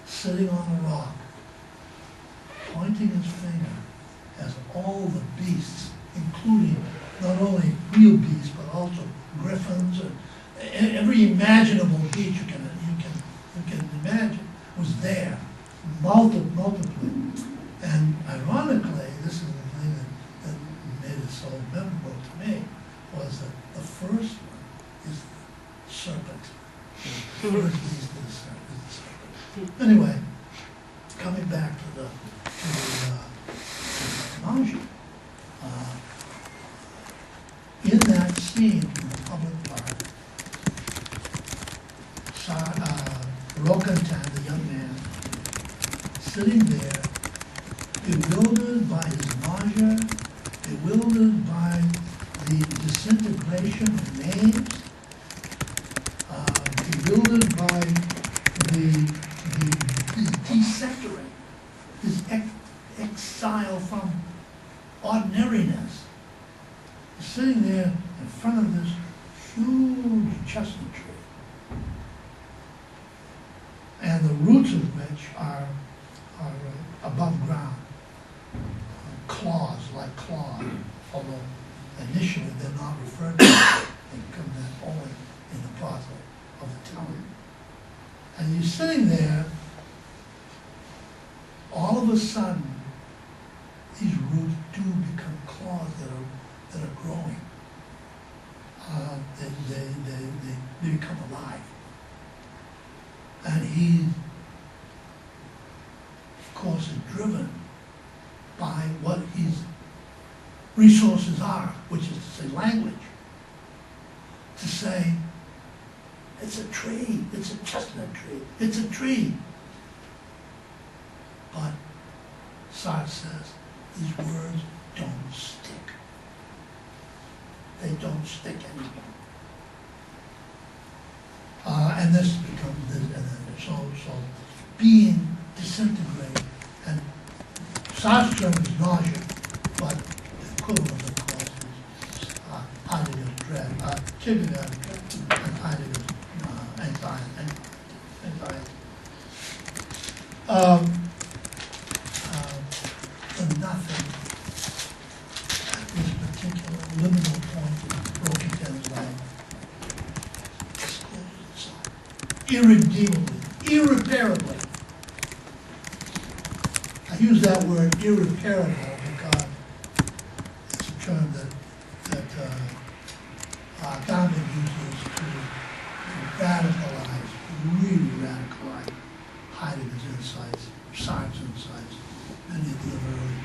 sitting on a rock, pointing his finger as all the beasts, including not only real beasts but also griffins and every imaginable beast you can imagine was there, multiply. And ironically, this is the thing that made it so memorable to me, was that the first one is the serpent. The first beast is the serpent. Anyway, coming back to the nausea, in that scene in the public park, Rokantan, the young man, sitting there, bewildered by his nausea, bewildered by the disintegration of names, bewildered by the desecrating, his exile from ordinariness. He's sitting there in front of this huge chestnut tree, and the roots of which are above ground, claws, although initially they're not referred to. They come in only in the process of the telling. And you're sitting there, all of a sudden, these roots do become claws that are growing. They become alive. And he, of course, is driven by what his resources are, which is to say language. To say, it's a tree, it's a chestnut tree, it's a tree. But Sartre says, these words don't stick. They don't stick anymore. And this becomes, so being disintegrated, and Sartre's term is nausea, but the equivalent, of course, is Heidegger's dread, Kierkegaard's dread, and Heidegger's anxiety. The nothing at this particular liminal point in Rokantan's life discloses itself irredeemably, irreparably. I use that word irreparable because it's a term that Gandhi uses to radicalize, really radicalize Heidegger's insights, Sartre's insights, many of the other early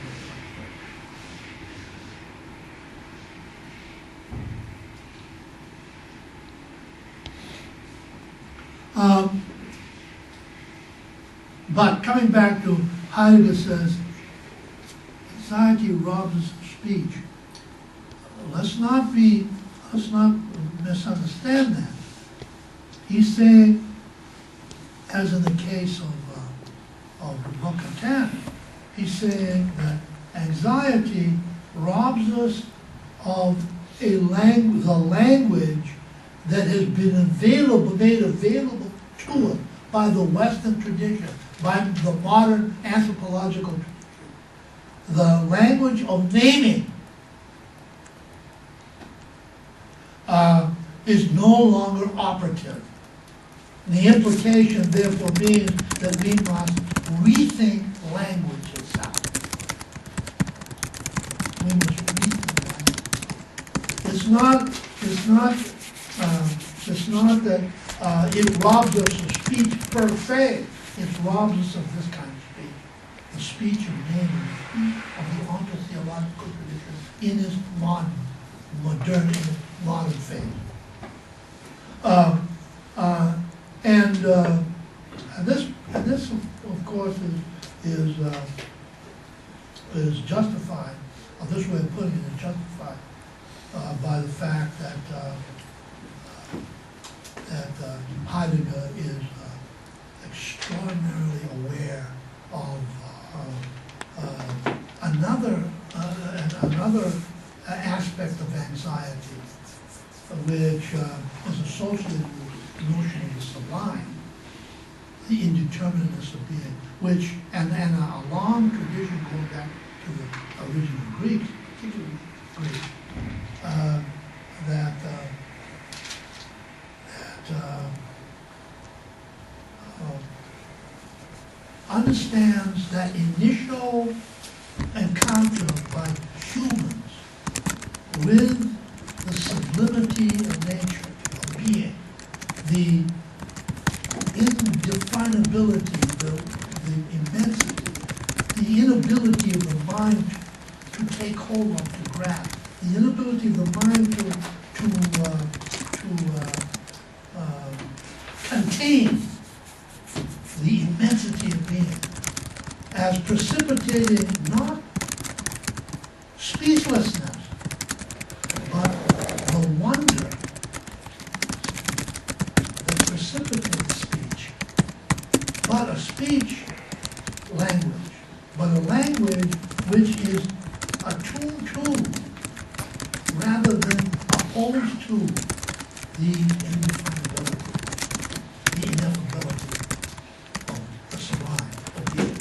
but coming back to Heidegger says, anxiety robs us of speech. Let's not misunderstand that. He's saying, as in the case of Rokantan, he's saying that anxiety robs us of the language that has been made available to us by the Western tradition, by the modern anthropological tradition. The language of naming is no longer operative. The implication therefore means that we must rethink language itself. We must rethink language. It's not that it robs us of speech per se. It robs us of this kind of speech. The speech of naming, the speech of the ontological tradition in its modern phase. This, of course, is justified. This way of putting it is justified by the fact that Heidegger is extraordinarily aware of another aspect of anxiety, which is associated with the notion of the sublime, the indeterminateness of being, which, and a long tradition going back to the original Greeks, particularly Greeks, that understands that initial encounter by humans with the sublimity of nature, of being, the indefinability, the immensity, the inability of the mind to take hold of, to grasp, the inability of the mind to contain the immensity of being, as precipitating not speechlessness, but the wonder that precipitates speech. But a speech language, but a language which is attuned to, rather than opposed to, the indefinability, the ineffability of the sublime, of being.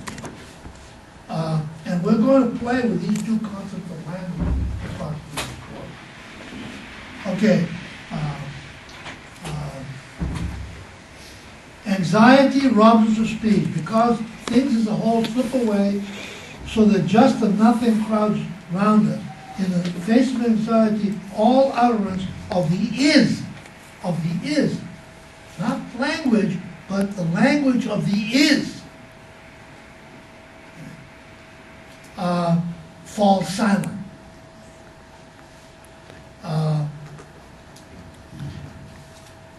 And we're going to play with these two concepts of language across this course. Okay. Anxiety robs us of speech because things as a whole slip away so that just the nothing crowds round us. In the face of anxiety, all utterance of the is, not language, but the language of the is, falls silent.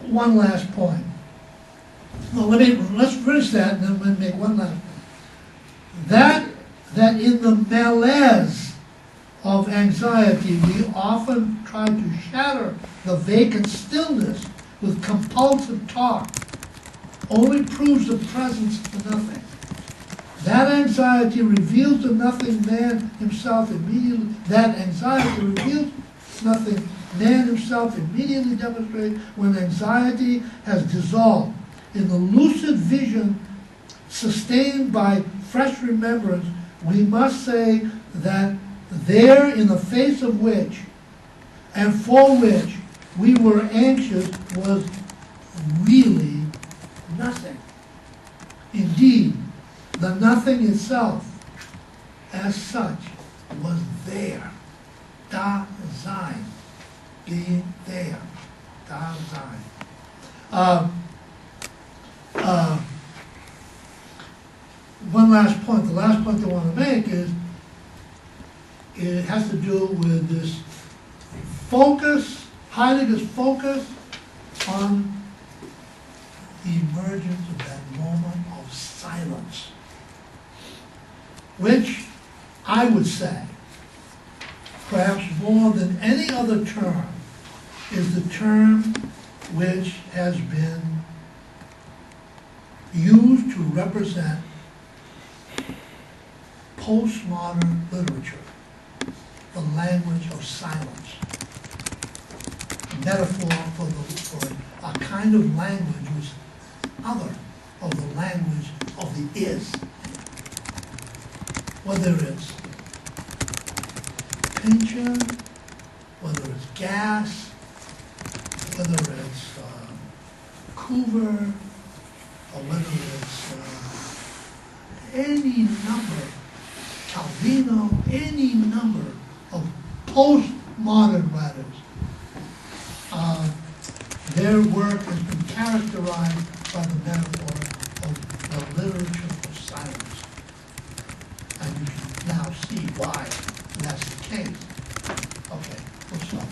One last point. Well, let's finish that and then we'll make one last point. That in the malaise of anxiety, we often try to shatter the vacant stillness with compulsive talk, only proves the presence of the nothing. That anxiety reveals the nothing man himself immediately, demonstrates when anxiety has dissolved. In the lucid vision sustained by fresh remembrance, we must say that there in the face of which and for which we were anxious was really nothing. Indeed, the nothing itself as such was there. Da-Sein, being there. Da-Sein. One last point. The last point I want to make is it has to do with this focus, Heidegger's focus on the emergence of that moment of silence, which I would say, perhaps more than any other term, is the term which has been used to represent postmodern literature the language of silence. A metaphor for a kind of language which is other of the language of the is. Whether it's pension, whether it's gas, whether it's Coover, or whether it's any number, Calvino, any number of postmodern writers. Their work has been characterized by the metaphor of the literature of silence. And you can now see why that's the case. Okay, we'll stop.